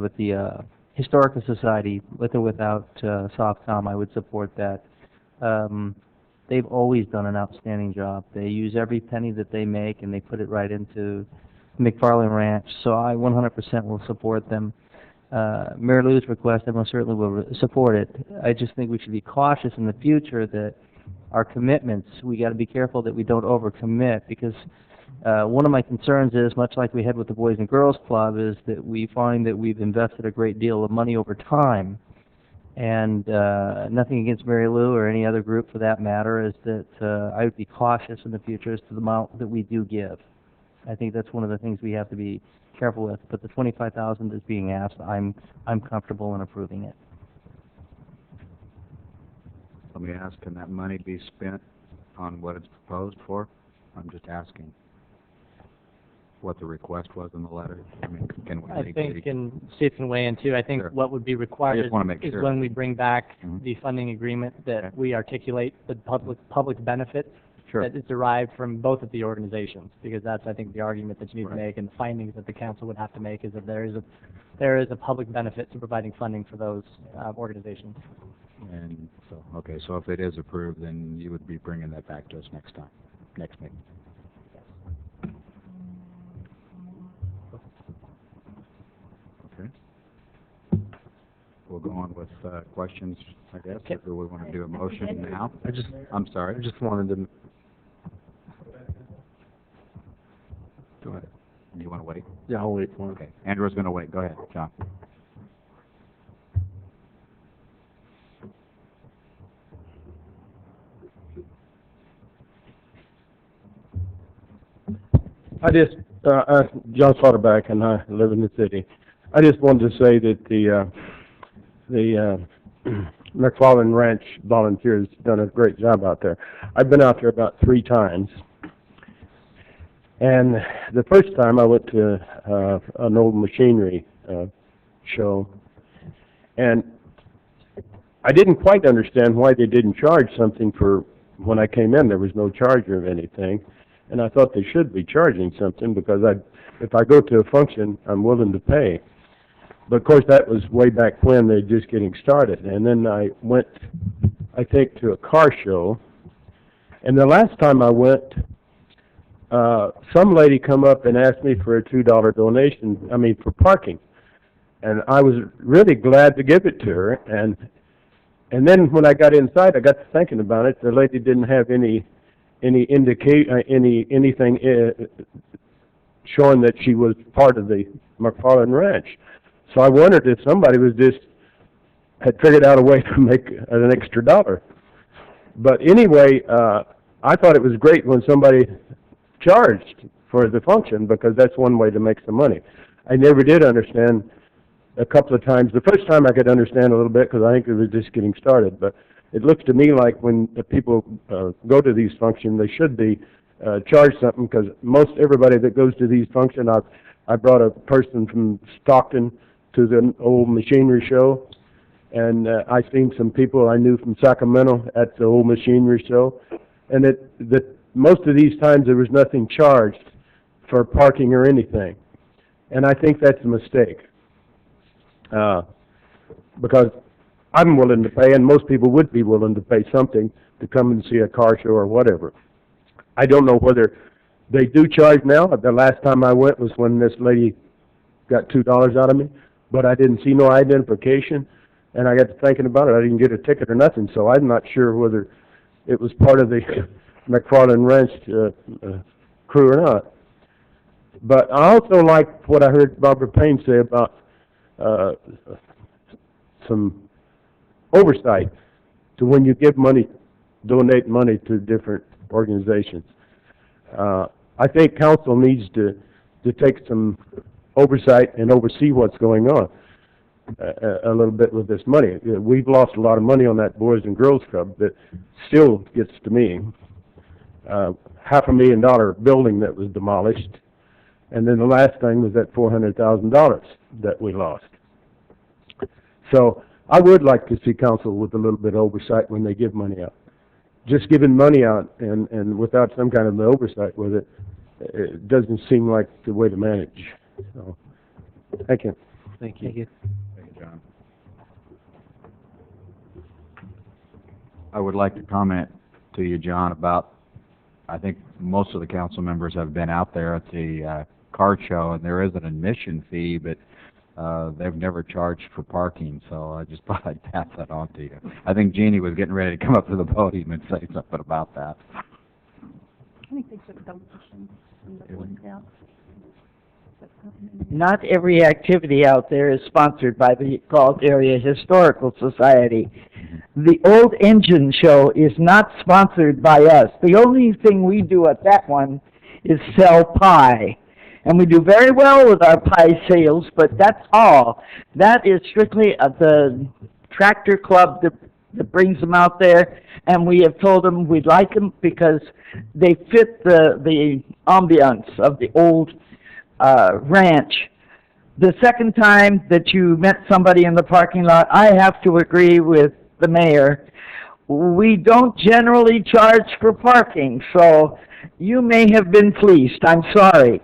with the Historical Society, with or without SOFCOM, I would support that. They've always done an outstanding job. They use every penny that they make and they put it right into McFarland Ranch, so I 100% will support them. Mary Lou's request, I most certainly will support it. I just think we should be cautious in the future that our commitments, we got to be careful that we don't overcommit, because one of my concerns is, much like we had with the Boys and Girls Club, is that we find that we've invested a great deal of money over time. And nothing against Mary Lou or any other group for that matter, is that I would be cautious in the future as to the amount that we do give. I think that's one of the things we have to be careful with. But the $25,000 that's being asked, I'm comfortable in approving it. Let me ask, can that money be spent on what it's proposed for? I'm just asking what the request was in the letter. I mean, can we I think, and Steve can weigh in too, I think what would be required is when we bring back the funding agreement that we articulate the public benefits that is derived from both of the organizations, because that's, I think, the argument that you need to make, and the findings that the council would have to make is that there is a public benefit to providing funding for those organizations. And so, okay, so if it is approved, then you would be bringing that back to us next meeting. on with, questions, I guess, if we want to do a motion now. I'm sorry. I just wanted to, go ahead. You want to wait? Yeah, I'll wait for it. Okay, Andrew's going to wait. Go ahead, John. I just, John Slaughterback, and I live in the city. I just wanted to say that the McFarland Ranch volunteers done a great job out there. I've been out there about 3 times. And the first time I went to an old machinery show, and I didn't quite understand why they didn't charge something for, when I came in, there was no charge of anything. And I thought they should be charging something because if I go to a function, I'm willing to pay. But of course that was way back when they were just getting started. And then I went, I think, to a car show. And the last time I went, some lady come up and asked me for a $2 donation, for parking. And I was really glad to give it to her. And then when I got inside, I got to thinking about it. The lady didn't have anything showing that she was part of the McFarland Ranch. So I wondered if somebody had figured out a way to make an extra $1. But anyway, I thought it was great when somebody charged for the function because that's one way to make some money. I never did understand a couple of times. The first time I could understand a little bit because I think it was just getting started, but it looks to me like when the people go to these functions, they should be charged something because most everybody that goes to these functions, I brought a person from Stockton to the old machinery show, and I seen some people I knew from Sacramento at the old machinery show, and that most of these times there was nothing charged for parking or anything, and I think that's a mistake because I'm willing to pay, and most people would be willing to pay something to come and see a car show or whatever. I don't know whether they do charge now. The last time I went was when this lady got $2 out of me, but I didn't see no identification, and I got to thinking about it. I didn't get a ticket or nothing, so I'm not sure whether it was part of the McFarland Ranch crew or not. But I also like what I heard Barbara Payne say about some oversight to when you give money, donate money to different organizations. I think council needs to take some oversight and oversee what's going on a little bit with this money. We've lost a lot of money on that Boys and Girls Club that still gets to me. $500,000 building that was demolished, and then the last thing was that $400,000 that we lost. So I would like to see council with a little bit of oversight when they give money out. Just giving money out and without some kind of oversight with it, it doesn't seem like the way to manage. So, thank you. Thank you. Thank you, John. I would like to comment to you, John, about, I think most of the council members have been out there at the car show, and there is an admission fee, but they've never charged for parking, so I just thought I'd pass that on to you. I think Jeannie was getting ready to come up to the podium and say something about that. I think they took donations from the Boy Scouts. Not every activity out there is sponsored by the Galt Area Historical Society. The Old Engine Show is not sponsored by us. The only thing we do at that one is sell pie. And we do very well with our pie sales, but that's all. That is strictly the tractor club that brings them out there, and we have told them we'd like them because they fit the ambiance of the old ranch. The second time that you met somebody in the parking lot, I have to agree with the mayor. We don't generally charge for parking, so you may have been fleeced. I'm sorry.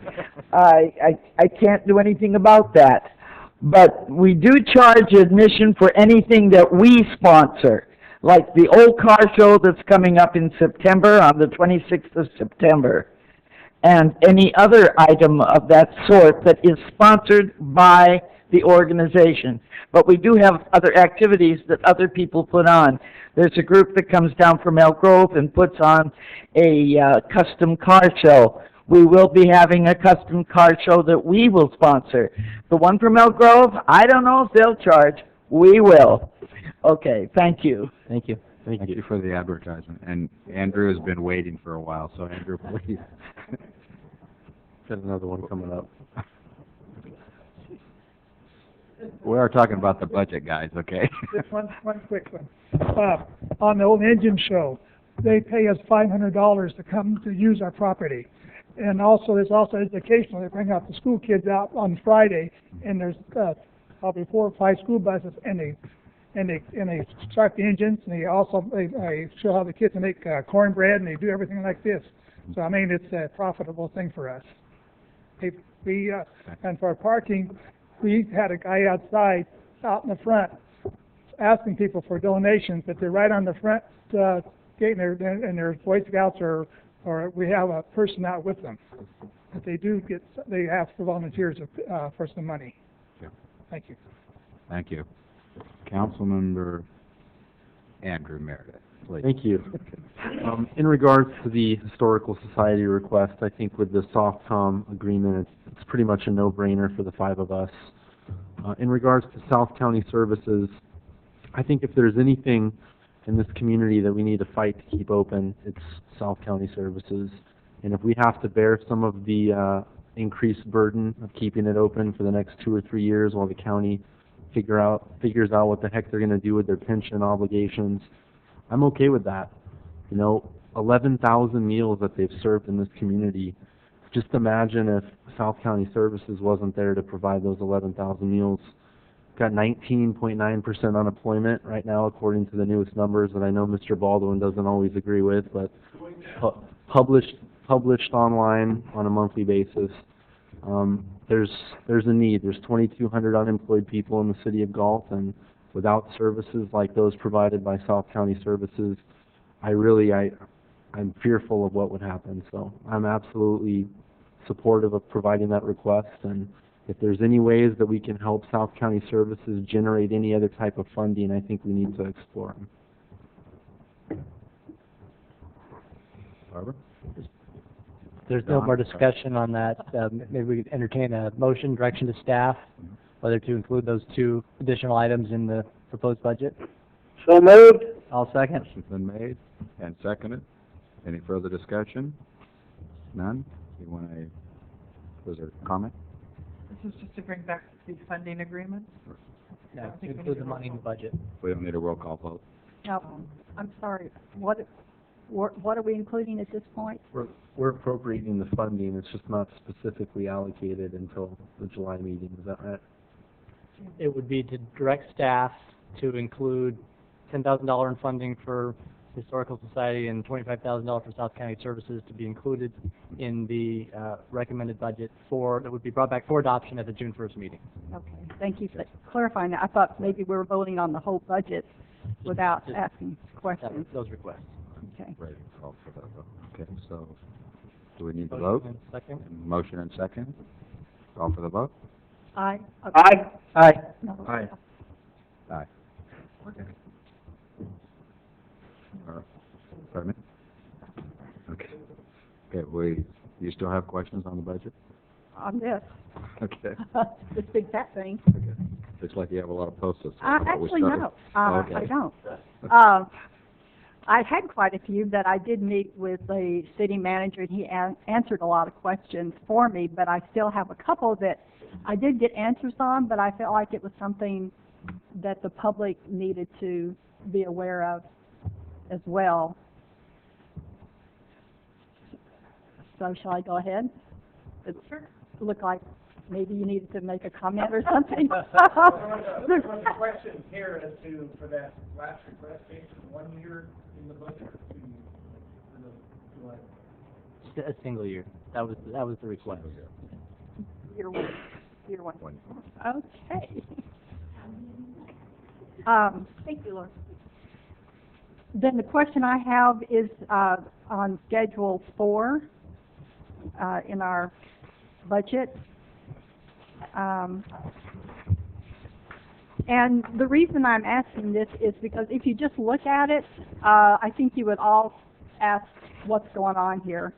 I can't do anything about that. But we do charge admission for anything that we sponsor, like the old car show that's coming up in September, on the 26th of September, and any other item of that sort that is sponsored by the organization. But we do have other activities that other people put on. There's a group that comes down from Elk Grove and puts on a custom car show. We will be having a custom car show that we will sponsor. The one from Elk Grove, I don't know if they'll charge. We will. Okay, thank you. Thank you. Thank you for the advertisement. And Andrew has been waiting for a while, so Andrew, please. Got another one coming up. We are talking about the budget, guys, okay? Just one quick one. On the old engine show, they pay us $500 to come to use our property. And also, there's also educational. They bring out the school kids out on Friday, and there's probably 4 or 5 school buses, and they start the engines, and they show how the kids make cornbread, and they do everything like this. So I mean, it's a profitable thing for us. And for parking, we had a guy outside, out in the front, asking people for donations, but they're right on the front gate, and they're Boy Scouts or we have a person out with them. But they ask for volunteers for some money. Yeah. Thank you. Thank you. Councilmember Andrew Meredith, please. Thank you. In regards to the Historical Society request, I think with the SOFCOM agreement, it's pretty much a no-brainer for the 5 of us. In regards to South County Services, I think if there's anything in this community that we need to fight to keep open, it's South County Services. And if we have to bear some of the increased burden of keeping it open for the next 2 or 3 years while the county figures out what the heck they're going to do with their pension obligations, I'm okay with that. You know, 11,000 meals that they've served in this community. Just imagine if South County Services wasn't there to provide those 11,000 meals. Got 19.9% unemployment right now, according to the newest numbers that I know Mr. Baldwin doesn't always agree with, but published online on a monthly basis. There's a need. There's 2,200 unemployed people in the city of Galt, and without services like those provided by South County Services, I'm fearful of what would happen. So I'm absolutely supportive of providing that request, and if there's any ways that we can help South County Services generate any other type of funding, I think we need to explore them. Barbara? There's no more discussion on that. Maybe we could entertain a motion, direction to staff, whether to include those 2 additional items in the proposed budget. So moved. I'll second. Motion's been made and seconded. Any further discussion? None? Was there a comment? This is just to bring back the funding agreement. No, include the money in the budget. We don't need a roll call vote. No, I'm sorry, what are we including at this point? We're appropriating the funding. It's just not specifically allocated until the July meeting. Is that right? It would be to direct staff to include $10,000 in funding for Historical Society and $25,000 for South County Services to be included in the recommended budget that would be brought back for adoption at the June 1st meeting. Okay, thank you for clarifying that. I thought maybe we were voting on the whole budget without asking questions. Those requests. Okay. Ready to call for that vote. Okay, so do we need to vote? Motion and second. Motion and second. Call for the vote? Aye. Okay. Aye. Aye. No. Aye. Aye. Okay. Pardon me? Okay. Okay, you still have questions on the budget? On this, Okay. this big fat thing. Okay. Looks like you have a lot of post-its. Actually, no, Okay. I don't. I had quite a few, but I did meet with the city manager, and he answered a lot of questions for me, but I still have a couple that I did get answers on, but I felt like it was something that the public needed to be aware of as well. So shall I go ahead? It looked like maybe you needed to make a comment or something. There's a question here as to, for that last request, change from 1 year in the budget to A single year. That was the request. Year one. Okay. Thank you, Laura. Then the question I have is on Schedule 4 in our budget. And the reason I'm asking this is because if you just look at it, I think you would all ask what's going on here.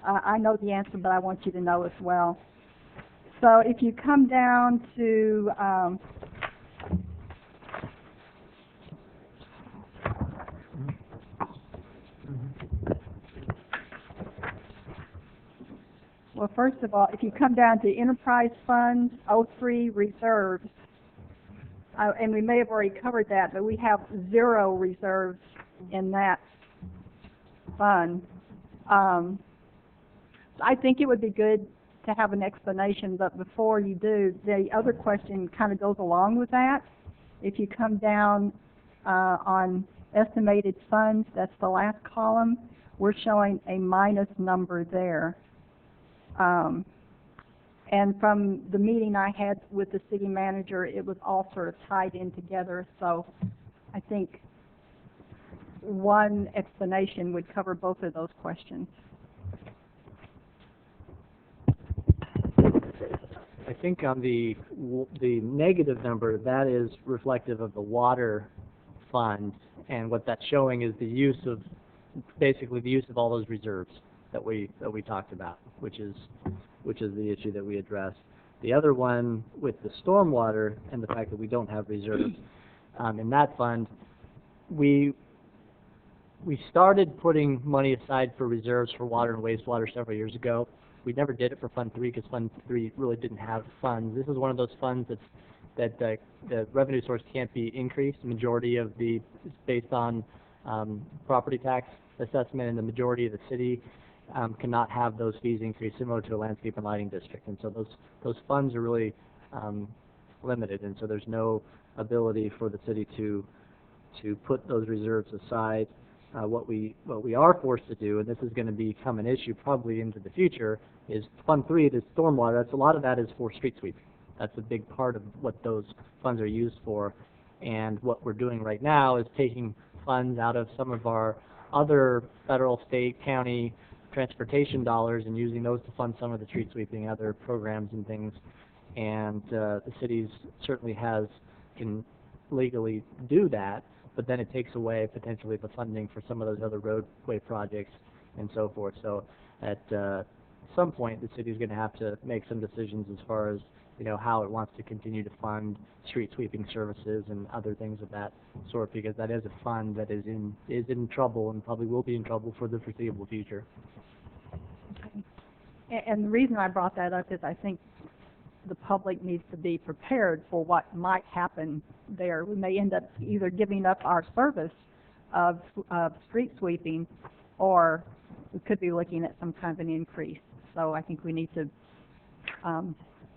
I know the answer, but I want you to know as well. So if you come down to well, first of all, if you come down to Enterprise Fund 03 Reserves, and we may have already covered that, but we have 0 reserves in that fund. I think it would be good to have an explanation, but before you do, the other question kind of goes along with that. If you come down on estimated funds, that's the last column, we're showing a minus number there. And from the meeting I had with the city manager, it was all sort of tied in together, so I think one explanation would cover both of those questions. I think on the negative number, that is reflective of the water fund, and what that's showing is the use of, basically the use of all those reserves that we talked about, which is the issue that we addressed. The other one with the stormwater and the fact that we don't have reserves in that fund, we started putting money aside for reserves for water and wastewater several years ago. We never did it for Fund 3 because Fund 3 really didn't have funds. This is one of those funds that the revenue source can't be increased. The majority of is based on property tax assessment, and the majority of the city cannot have those fees increased, similar to a landscape and lighting district. And so those funds are really limited, and so there's no ability for the city to put those reserves aside. What we are forced to do, and this is going to become an issue probably into the future, is Fund 3, the stormwater. A lot of that is for street sweeping. That's a big part of what those funds are used for. And what we're doing right now is taking funds out of some of our other federal, state, county transportation dollars and using those to fund some of the street sweeping, other programs and things. And the cities certainly can legally do that, but then it takes away potentially the funding for some of those other roadway projects and so forth. So at some point, the city is going to have to make some decisions as far as how it wants to continue to fund street sweeping services and other things of that sort, because that is a fund that is in trouble and probably will be in trouble for the foreseeable future. Okay. And the reason I brought that up is I think the public needs to be prepared for what might happen there. We may end up either giving up our service of street sweeping, or we could be looking at some kind of an increase. So I think we need to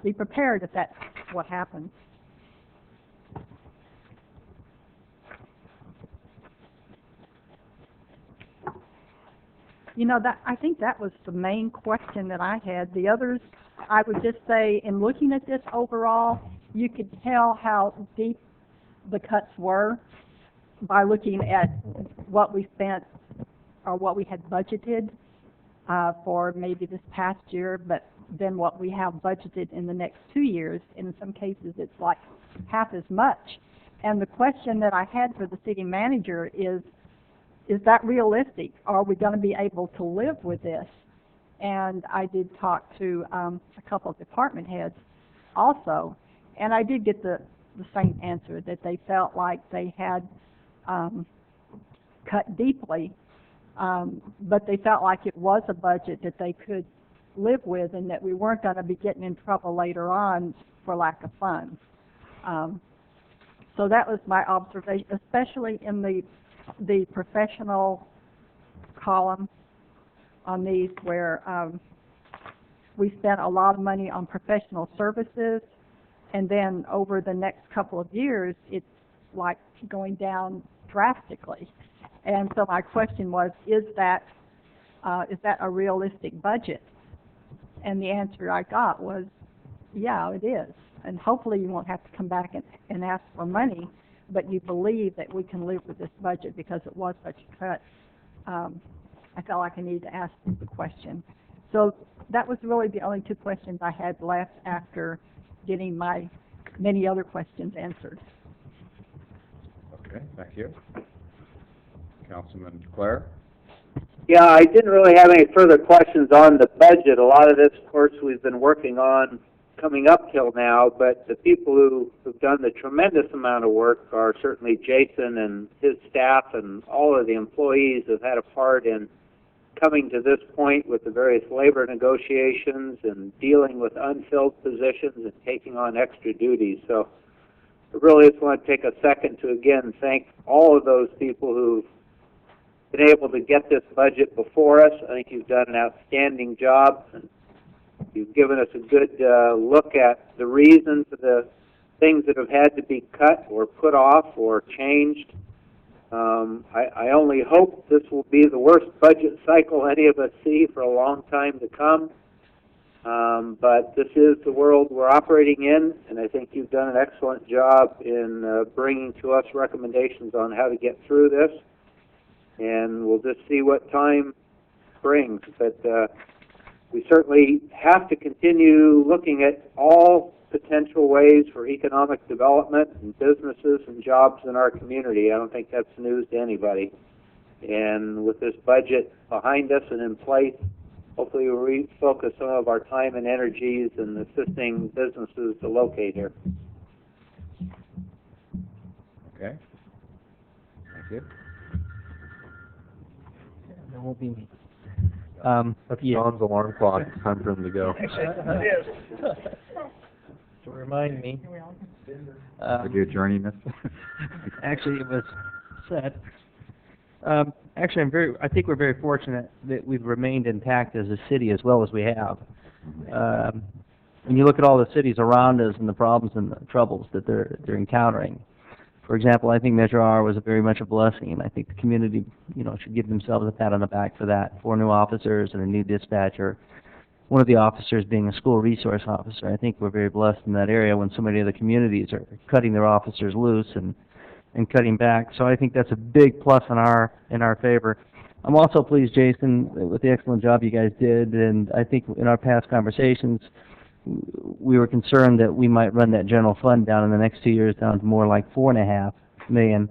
be prepared if that's what happens. I think that was the main question that I had. The others, I would just say, in looking at this overall, you could tell how deep the cuts were by looking at what we spent or what we had budgeted for maybe this past year, but then what we have budgeted in the next 2 years. In some cases, it's like half as much. And the question that I had for the city manager is that realistic? Are we going to be able to live with this? And I did talk to a couple of department heads also, and I did get the same answer, that they felt like they had cut deeply, but they felt like it was a budget that they could live with, and that we weren't going to be getting in trouble later on for lack of funds. So that was my observation, especially in the professional column on these, where we spent a lot of money on professional services, and then over the next couple of years, it's like going down drastically. And so my question was, is that a realistic budget? And the answer I got was, yeah, it is. And hopefully you won't have to come back and ask for money, but you believe that we can live with this budget because it was such a cut. I felt like I needed to ask the question. So that was really the only 2 questions I had left after getting my many other questions answered. Okay, thank you. Councilman Clare? Yeah, I didn't really have any further questions on the budget. A lot of this, of course, we've been working on coming up till now, but the people who've done the tremendous amount of work are certainly Jason and his staff, and all of the employees have had a part in coming to this point with the various labor negotiations and dealing with unfilled positions and taking on extra duties. So I really just want to take a second to again thank all of those people who've been able to get this budget before us. I think you've done an outstanding job. You've given us a good look at the reasons for the things that have had to be cut or put off or changed. I only hope this will be the worst budget cycle any of us see for a long time to come. But this is the world we're operating in, and I think you've done an excellent job in bringing to us recommendations on how to get through this. And we'll just see what time brings. But we certainly have to continue looking at all potential ways for economic development and businesses and jobs in our community. I don't think that's news to anybody. And with this budget behind us and in place, hopefully we'll refocus some of our time and energies in assisting businesses to locate here. Okay. Thank you. There won't be me. That's John's alarm clock. It's time for him to go. To remind me. Would you adjourn this? Actually, it was said. Actually, I think we're very fortunate that we've remained intact as a city as well as we have. When you look at all the cities around us and the problems and the troubles that they're encountering, for example, I think Measure R was very much a blessing, and I think the community, should give themselves a pat on the back for that. 4 new officers and a new dispatcher. One of the officers being a school resource officer. I think we're very blessed in that area when so many other communities are cutting their officers loose and cutting back. So I think that's a big plus in our favor. I'm also pleased, Jason, with the excellent job you guys did, and I think in our past conversations, we were concerned that we might run that general fund down in the next 2 years down to more like $4.5 million.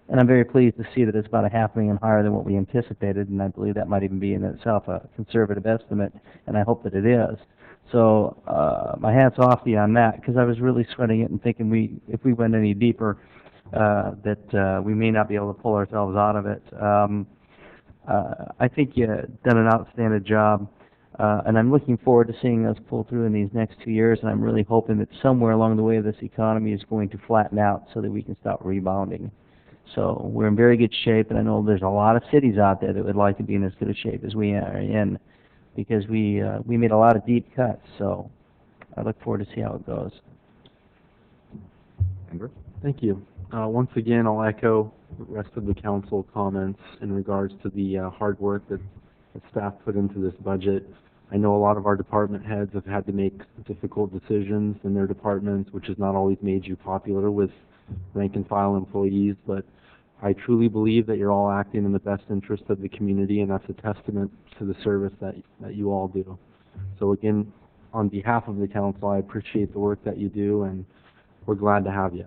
And I'm very pleased to see that it's about $500,000 higher than what we anticipated, and I believe that might even be in itself a conservative estimate, and I hope that it is. So my hat's off to you on that, because I was really sweating it and thinking if we went any deeper, that we may not be able to pull ourselves out of it. I think you've done an outstanding job, and I'm looking forward to seeing us pull through in these next 2 years, and I'm really hoping that somewhere along the way this economy is going to flatten out so that we can start rebounding. So we're in very good shape, and I know there's a lot of cities out there that would like to be in as good a shape as we are in, because we made a lot of deep cuts. So I look forward to see how it goes. Andrew? Thank you. Once again, I'll echo the rest of the council comments in regards to the hard work that staff put into this budget. I know a lot of our department heads have had to make difficult decisions in their departments, which has not always made you popular with rank and file employees, but I truly believe that you're all acting in the best interest of the community, and that's a testament to the service that you all do. So again, on behalf of the council, I appreciate the work that you do, and we're glad to have you.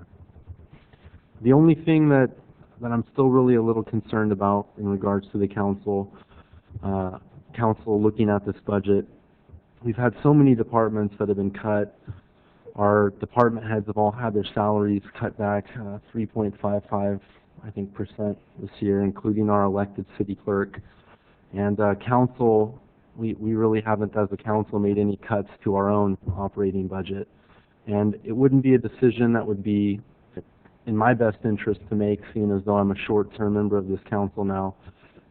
The only thing that I'm still really a little concerned about in regards to the council looking at this budget, we've had so many departments that have been cut. Our department heads have all had their salaries cut back 3.55%, I think, this year, including our elected city clerk. And council, we really haven't, as a council, made any cuts to our own operating budget. And it wouldn't be a decision that would be in my best interest to make, seeing as though I'm a short-term member of this council now.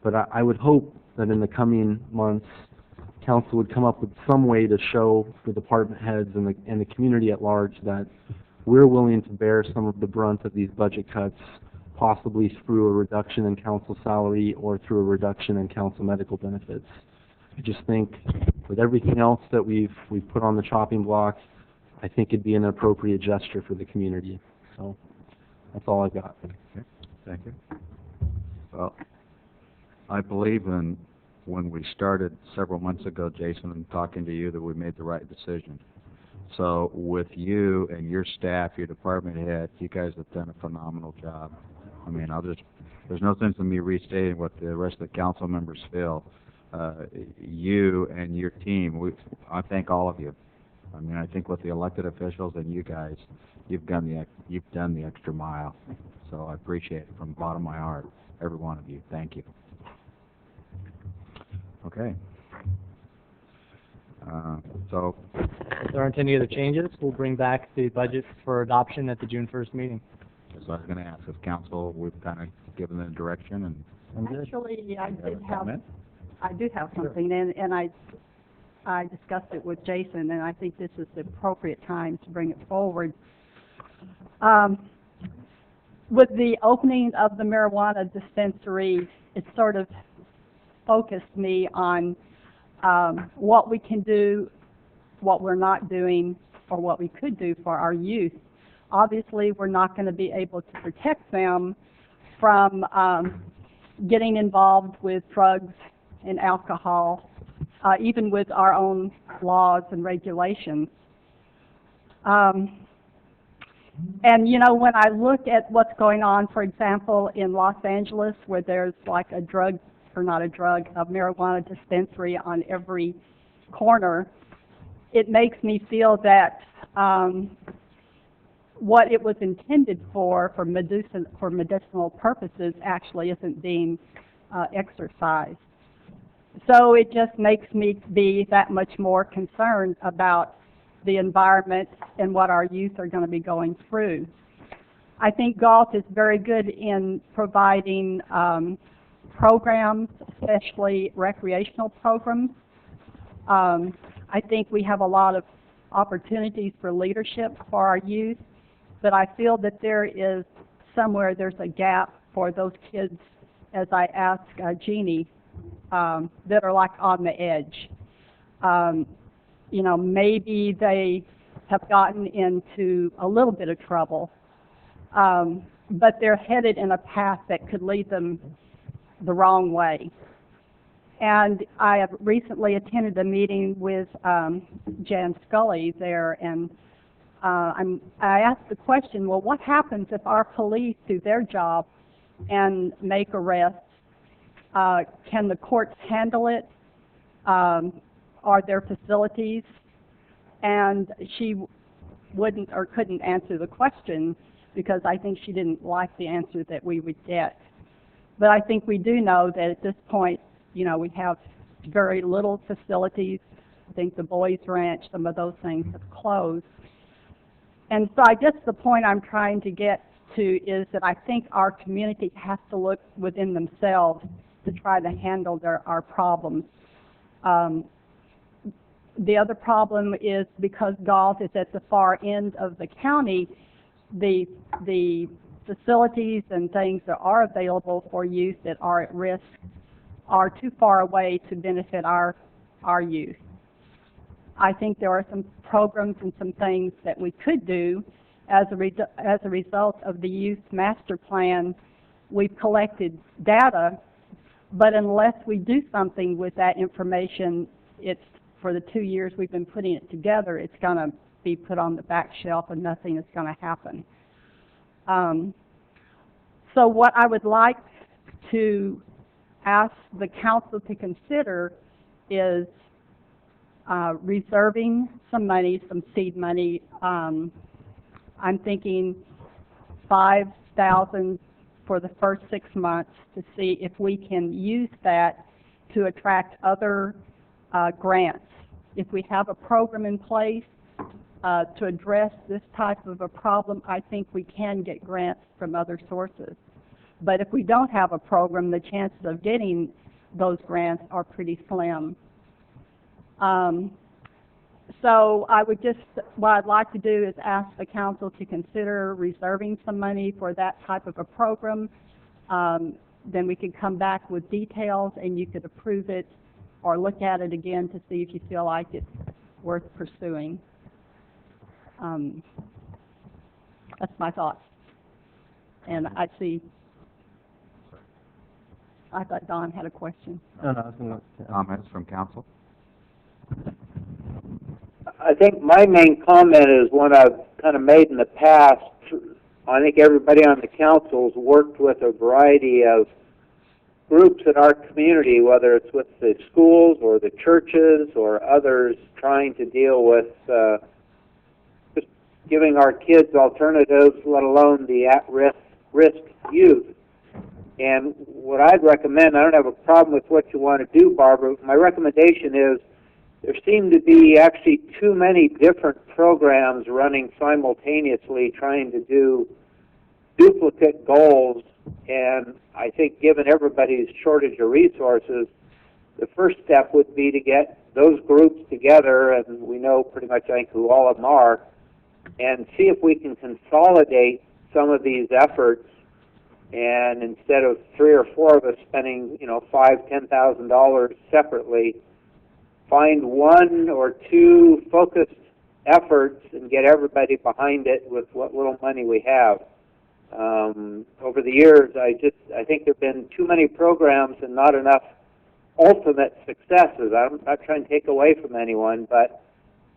But I would hope that in the coming months, council would come up with some way to show the department heads and the community at large that we're willing to bear some of the brunt of these budget cuts, possibly through a reduction in council salary or through a reduction in council medical benefits. I just think with everything else that we've put on the chopping block, I think it'd be an appropriate gesture for the community. So that's all I've got. Okay. Thank you. Well, I believe when we started several months ago, Jason, and talking to you, that we made the right decision. So with you and your staff, your department head, you guys have done a phenomenal job. I mean, there's no sense in me restating what the rest of the council members feel. You and your team, I thank all of you. I mean, I think with the elected officials and you guys, you've done the extra mile. So I appreciate it from the bottom of my heart, every one of you. Thank you. Okay. So If there aren't any other changes, we'll bring back the budget for adoption at the June 1st meeting. I was going to ask if council, we've kind of given the direction and. Actually, Comment? I do have something, and I discussed it with Jason, and I think this is the appropriate time to bring it forward. With the opening of the marijuana dispensary, it sort of focused me on what we can do, what we're not doing, or what we could do for our youth. Obviously, we're not going to be able to protect them from getting involved with drugs and alcohol, even with our own laws and regulations. And you know, when I look at what's going on, for example, in Los Angeles, where there's like a marijuana dispensary on every corner, it makes me feel that what it was intended for medicinal purposes actually isn't being exercised. So it just makes me be that much more concerned about the environment and what our youth are going to be going through. I think Galt is very good in providing programs, especially recreational programs. I think we have a lot of opportunities for leadership for our youth, but I feel that there's a gap for those kids, as I asked Jeannie, that are like on the edge. You know, maybe they have gotten into a little bit of trouble, but they're headed in a path that could lead them the wrong way. And I have recently attended a meeting with Jan Scully there, and I asked the question, well, what happens if our police do their job and make arrests? Can the courts handle it? Are there facilities? And she wouldn't or couldn't answer the question because I think she didn't like the answer that we would get. But I think we do know that at this point, you know, we have very little facilities. I think the Boys Ranch, some of those things have closed. And so I guess the point I'm trying to get to is that I think our community has to look within themselves to try to handle our problems. The other problem is because Galt is at the far end of the county, the facilities and things that are available for youth that are at risk are too far away to benefit our youth. I think there are some programs and some things that we could do as a result of the youth master plan. We've collected data, but unless we do something with that information, it's for the 2 years we've been putting it together, it's going to be put on the back shelf and nothing is going to happen. So what I would like to ask the council to consider is reserving some money, some seed money. I'm thinking $5,000 for the first 6 months to see if we can use that to attract other grants. If we have a program in place to address this type of a problem, I think we can get grants from other sources. But if we don't have a program, the chances of getting those grants are pretty slim. So I would what I'd like to do is ask the council to consider reserving some money for that type of a program. Then we could come back with details and you could approve it or look at it again to see if you feel like it's worth pursuing. That's my thoughts. And I thought Don had a question. No, I was going to comments from council. I think my main comment is one I've kind of made in the past. I think everybody on the council's worked with a variety of groups in our community, whether it's with the schools or the churches or others, trying to deal with just giving our kids alternatives, let alone the at-risk youth. And what I'd recommend, I don't have a problem with what you want to do, Barbara. My recommendation is there seem to be actually too many different programs running simultaneously trying to do duplicate goals, and I think given everybody's shortage of resources, the first step would be to get those groups together, and we know pretty much, I think, who all of them are, and see if we can consolidate some of these efforts, and instead of 3 or 4 of us spending, $5,000-$10,000 separately, find 1 or 2 focused efforts and get everybody behind it with what little money we have. Over the years, I think there have been too many programs and not enough ultimate successes. I'm not trying to take away from anyone, but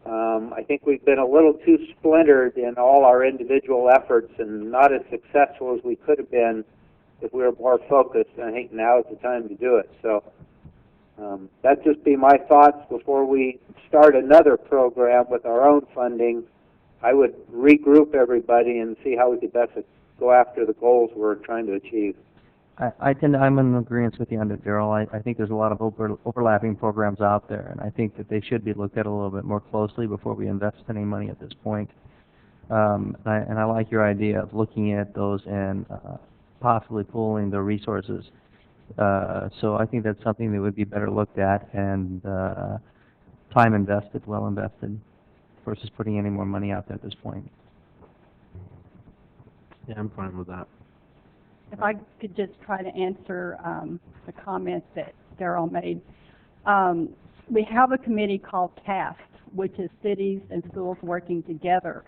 I think we've been a little too splintered in all our individual efforts and not as successful as we could have been if we were more focused, and I think now is the time to do it. So that'd just be my thoughts before we start another program with our own funding. I would regroup everybody and see how we could best go after the goals we're trying to achieve. I'm in agreement with you on that, Darrell. I think there's a lot of overlapping programs out there, and I think that they should be looked at a little bit more closely before we invest any money at this point. And I like your idea of looking at those and possibly pooling the resources. So I think that's something that would be better looked at and time invested, well invested, versus putting any more money out there at this point. Yeah, I'm fine with that. If I could just try to answer the comments that Darrell made. We have a committee called CAST, which is cities and schools working together,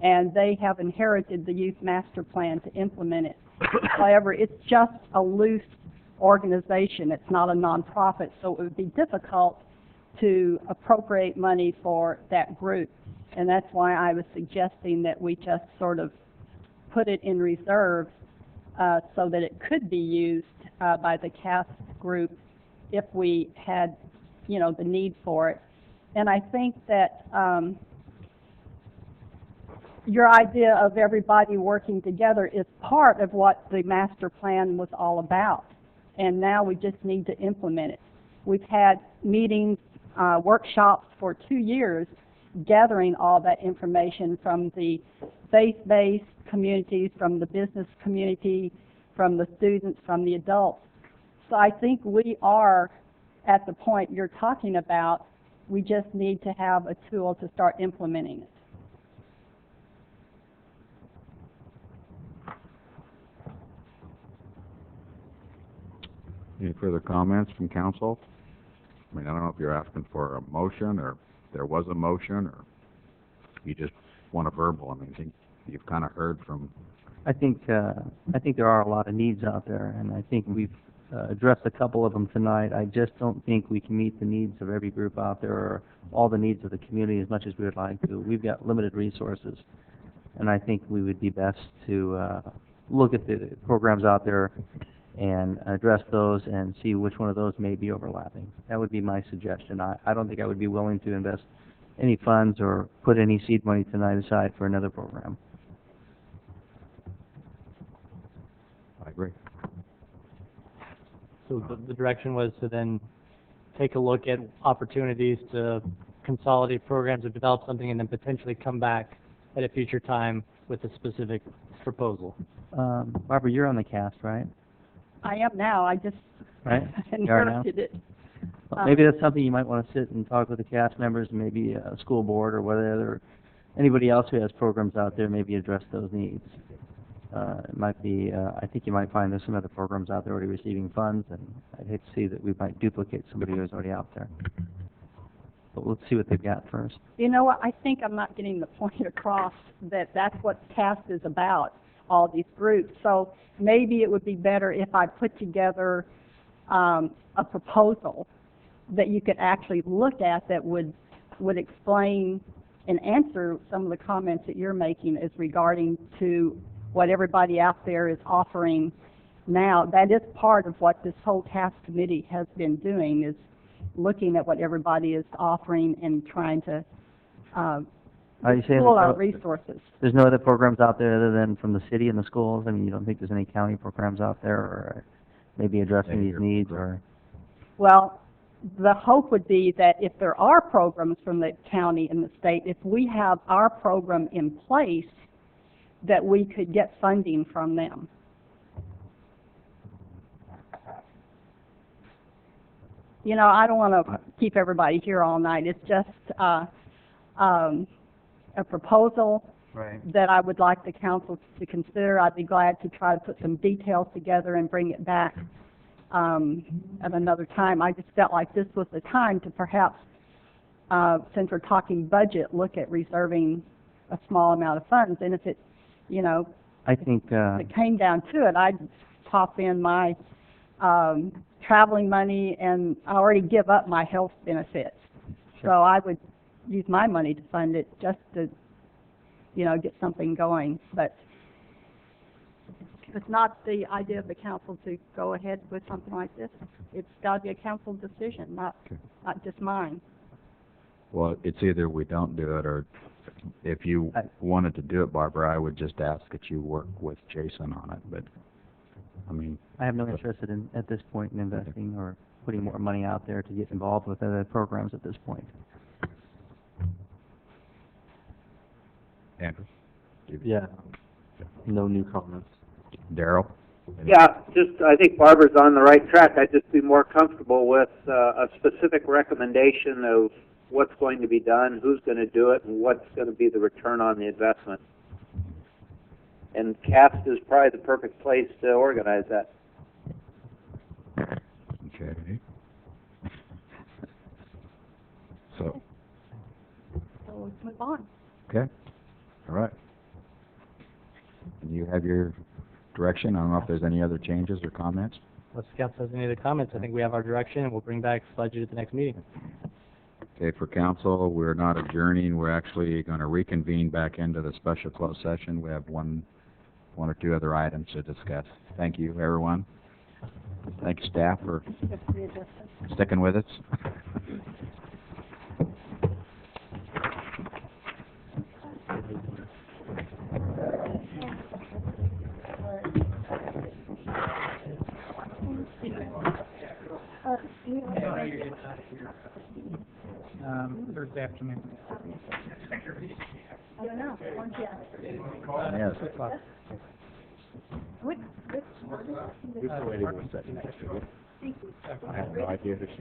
and they have inherited the youth master plan to implement it. However, it's just a loose organization. It's not a nonprofit, so it would be difficult to appropriate money for that group, and that's why I was suggesting that we just sort of put it in reserve so that it could be used by the CAST group if we had, the need for it. And I think that your idea of everybody working together is part of what the master plan was all about. And now we just need to implement it. We've had meetings, workshops for 2 years gathering all that information from the faith-based communities, from the business community, from the students, from the adults. So I think we are at the point you're talking about. We just need to have a tool to start implementing it. Any further comments from council? I mean, I don't know if you're asking for a motion, or if there was a motion, or you just want a verbal. I mean, I think you've kind of heard from... I think there are a lot of needs out there, and I think we've addressed a couple of them tonight. I just don't think we can meet the needs of every group out there or all the needs of the community as much as we would like to. We've got limited resources, and I think we would be best to look at the programs out there and address those and see which one of those may be overlapping. That would be my suggestion. I don't think I would be willing to invest any funds or put any seed money tonight aside for another program. I agree. So the direction was to then take a look at opportunities to consolidate programs or develop something and then potentially come back at a future time with a specific proposal. Barbara, you're on the CAST, right? I am now. I just inherited it. Well, maybe that's something you might want to sit and talk with the CAST members, and maybe a school board or whatever, anybody else who has programs out there, maybe address those needs. It might be, I think you might find there's some other programs out there already receiving funds, and I'd hate to see that we might duplicate somebody who's already out there. But let's see what they've got first. You know what? I think I'm not getting the point across that that's what CAST is about, all these groups. So maybe it would be better if I put together a proposal that you could actually look at that would explain and answer some of the comments that you're making as regarding to what everybody out there is offering now. That is part of what this whole task committee has been doing, is looking at what everybody is offering and trying to Are you saying pool our that resources. there's no other programs out there other than from the city and the schools? I mean, you don't think there's any county programs out there, or maybe addressing these needs, or? Well, the hope would be that if there are programs from the county and the state, if we have our program in place, that we could get funding from them. You know, I don't want to keep everybody here all night. It's just a proposal that I would like the council to consider. I'd be glad to try to put some details together and bring it back at another time. I just felt like this was the time to perhaps, since we're talking budget, look at reserving a small amount of funds. And if it, you know, I think, if it came down to it, I'd pop in my traveling money, and I already give up my health benefits. So I would use my money to fund it just to, you know, get something going. But it's not the idea of the council to go ahead with something like this. It's got to be a council decision, not just mine. Well, it's either we don't do it, or if you wanted to do it, Barbara, I would just ask that you work with Jason on it, but, I mean... I have no interest in, at this point, in investing or putting more money out there to get involved with other programs at this point. Andrew? Yeah, no new comments. Darrell? Yeah, just, I think Barbara's on the right track. I'd just be more comfortable with a specific recommendation of what's going to be done, who's going to do it, and what's going to be the return on the investment. And CAPS is probably the perfect place to organize that. Okay. So, So let's move on. okay, all right. And you have your direction. I don't know if there's any other changes or comments. Unless the council has any other comments, I think we have our direction, and we'll bring back the budget at the next meeting. Okay, for council, we're not adjourning. We're actually going to reconvene back into the special closed session. We have one or two other items to discuss. Thank you, everyone. Thank you, staff, for sticking with us. Thursday afternoon. I don't know. Yes. Which Who's waiting one second? I have no idea who she